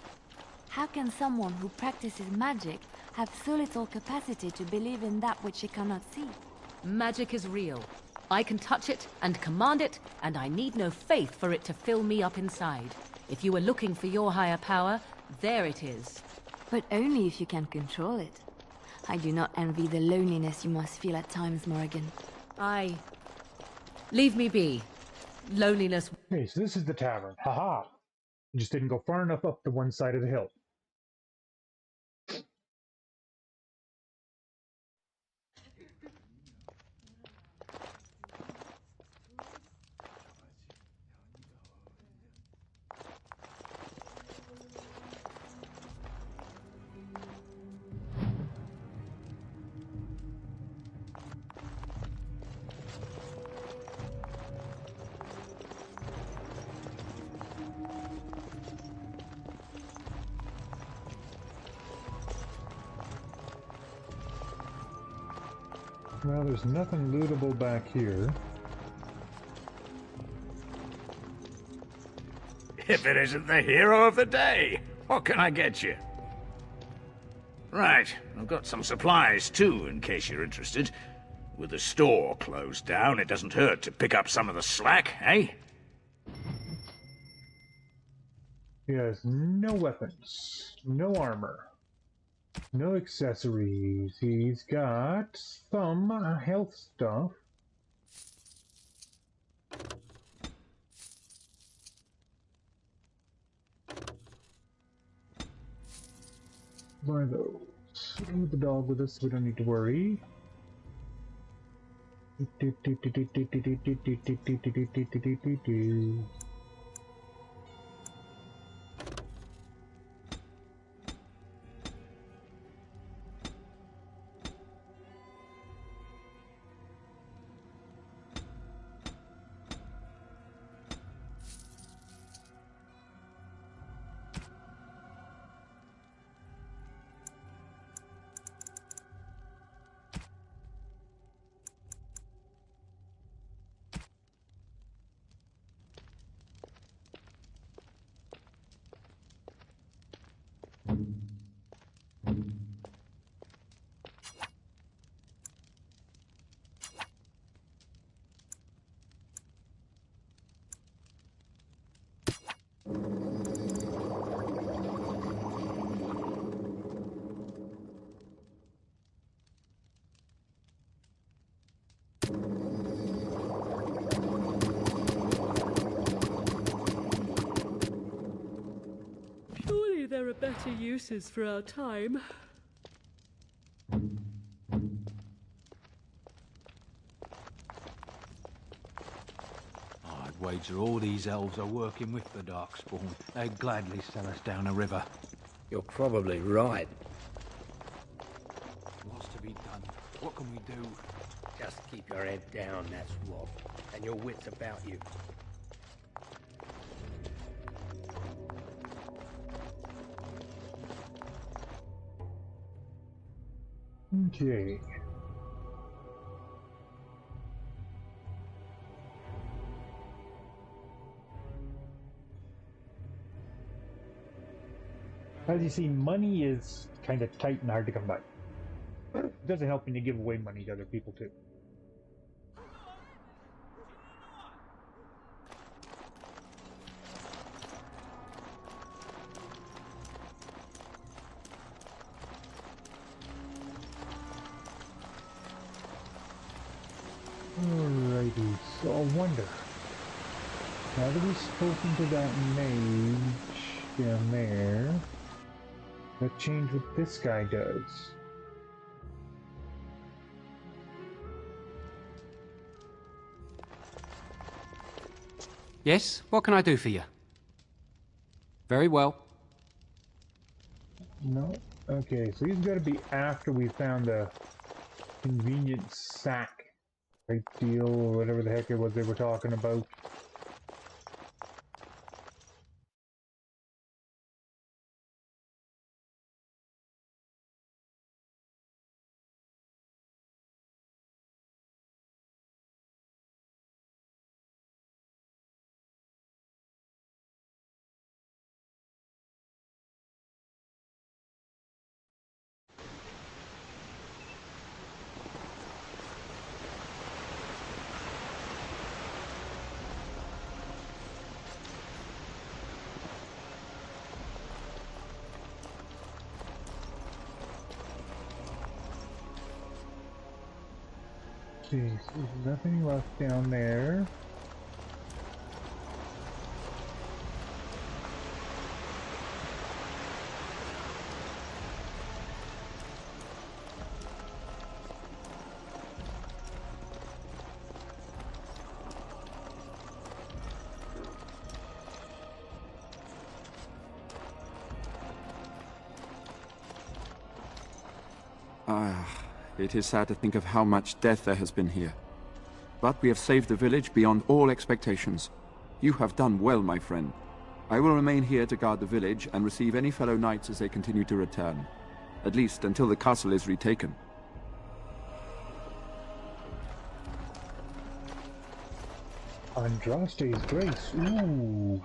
How can someone who practices magic have so little capacity to believe in that which he cannot see? Magic is real. I can touch it and command it, and I need no faith for it to fill me up inside. If you were looking for your higher power, there it is. But only if you can control it. I do not envy the loneliness you must feel at times, Morrigan. Leave me be. Loneliness. Okay, so this is the tavern. Haha. You just didn't go far enough up to one side of the hill. Well, there's nothing lootable back here. If it isn't the hero of the day, what can I get you? Right, I've got some supplies too, in case you're interested. With the store closed down, it doesn't hurt to pick up some of the slack, eh? He has no weapons, no armor, no accessories. He's got some health stuff. Buy those. Leave the dog with us, we don't need to worry. Surely there are better uses for our time. I'd wager all these elves are working with the Darkspawn. They'd gladly sell us down a river. You're probably right. What's to be done? What can we do? Just keep your head down, that's what. And your wits about you. Okay. As you see, money is kind of tight and hard to come by. It doesn't help when you give away money to other people too. Alrighty, so I wonder, now that we've spoken to that mage down there, let's change what this guy does. Yes, what can I do for you? Very well. No? Okay, so he's got to be after we found the convenient sack. Right deal, or whatever the heck it was they were talking about. Jeez, there's nothing left down there. It is sad to think of how much death there has been here. But we have saved the village beyond all expectations. You have done well, my friend. I will remain here to guard the village and receive any fellow knights as they continue to return. At least until the castle is retaken. Andraste's Grace, ooh.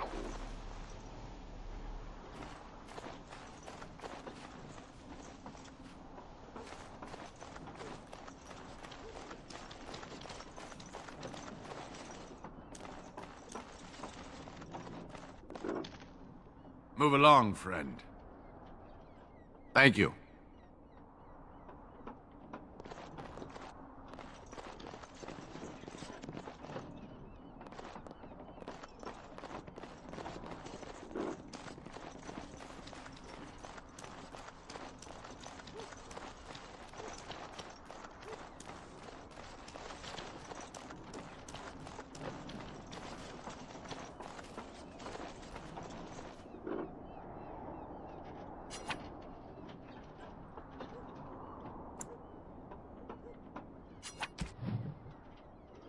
Move along, friend. Thank you.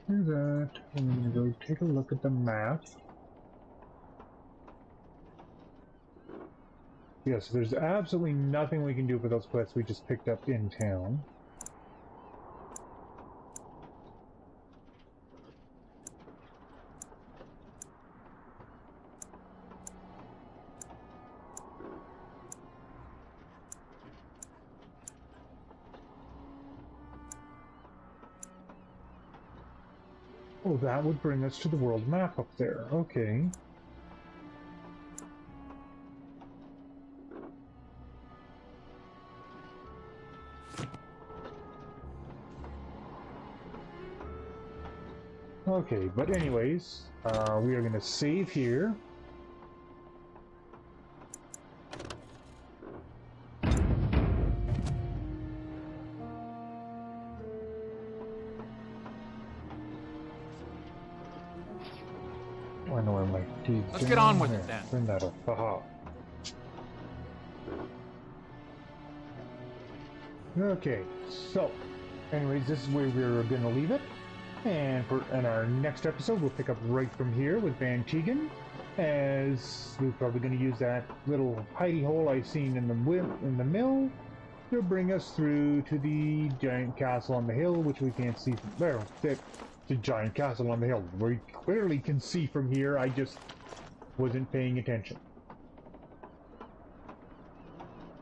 Do that. I'm gonna go take a look at the map. Yes, there's absolutely nothing we can do for those quests we just picked up in town. Oh, that would bring us to the world map up there. Okay. Okay, but anyways, we are going to save here. I know where my teeth. Let's get on with it then. Turn that up. Haha. Okay, so, anyways, this is where we're going to leave it. And in our next episode, we'll pick up right from here with Van Tegan, as we're probably going to use that little hidey hole I've seen in the mill to bring us through to the giant castle on the hill, which we can't see from there. The giant castle on the hill. We clearly can see from here. I just wasn't paying attention.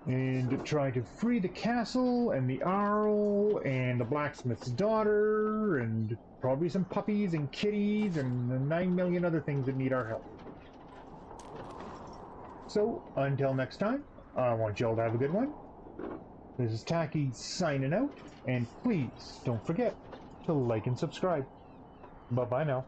And try to free the castle and the Arl and the blacksmith's daughter and probably some puppies and kitties and the 9 million other things that need our help. So, until next time, I want y'all to have a good one. This is Takis signing out, and please don't forget to like and subscribe. Bye-bye now.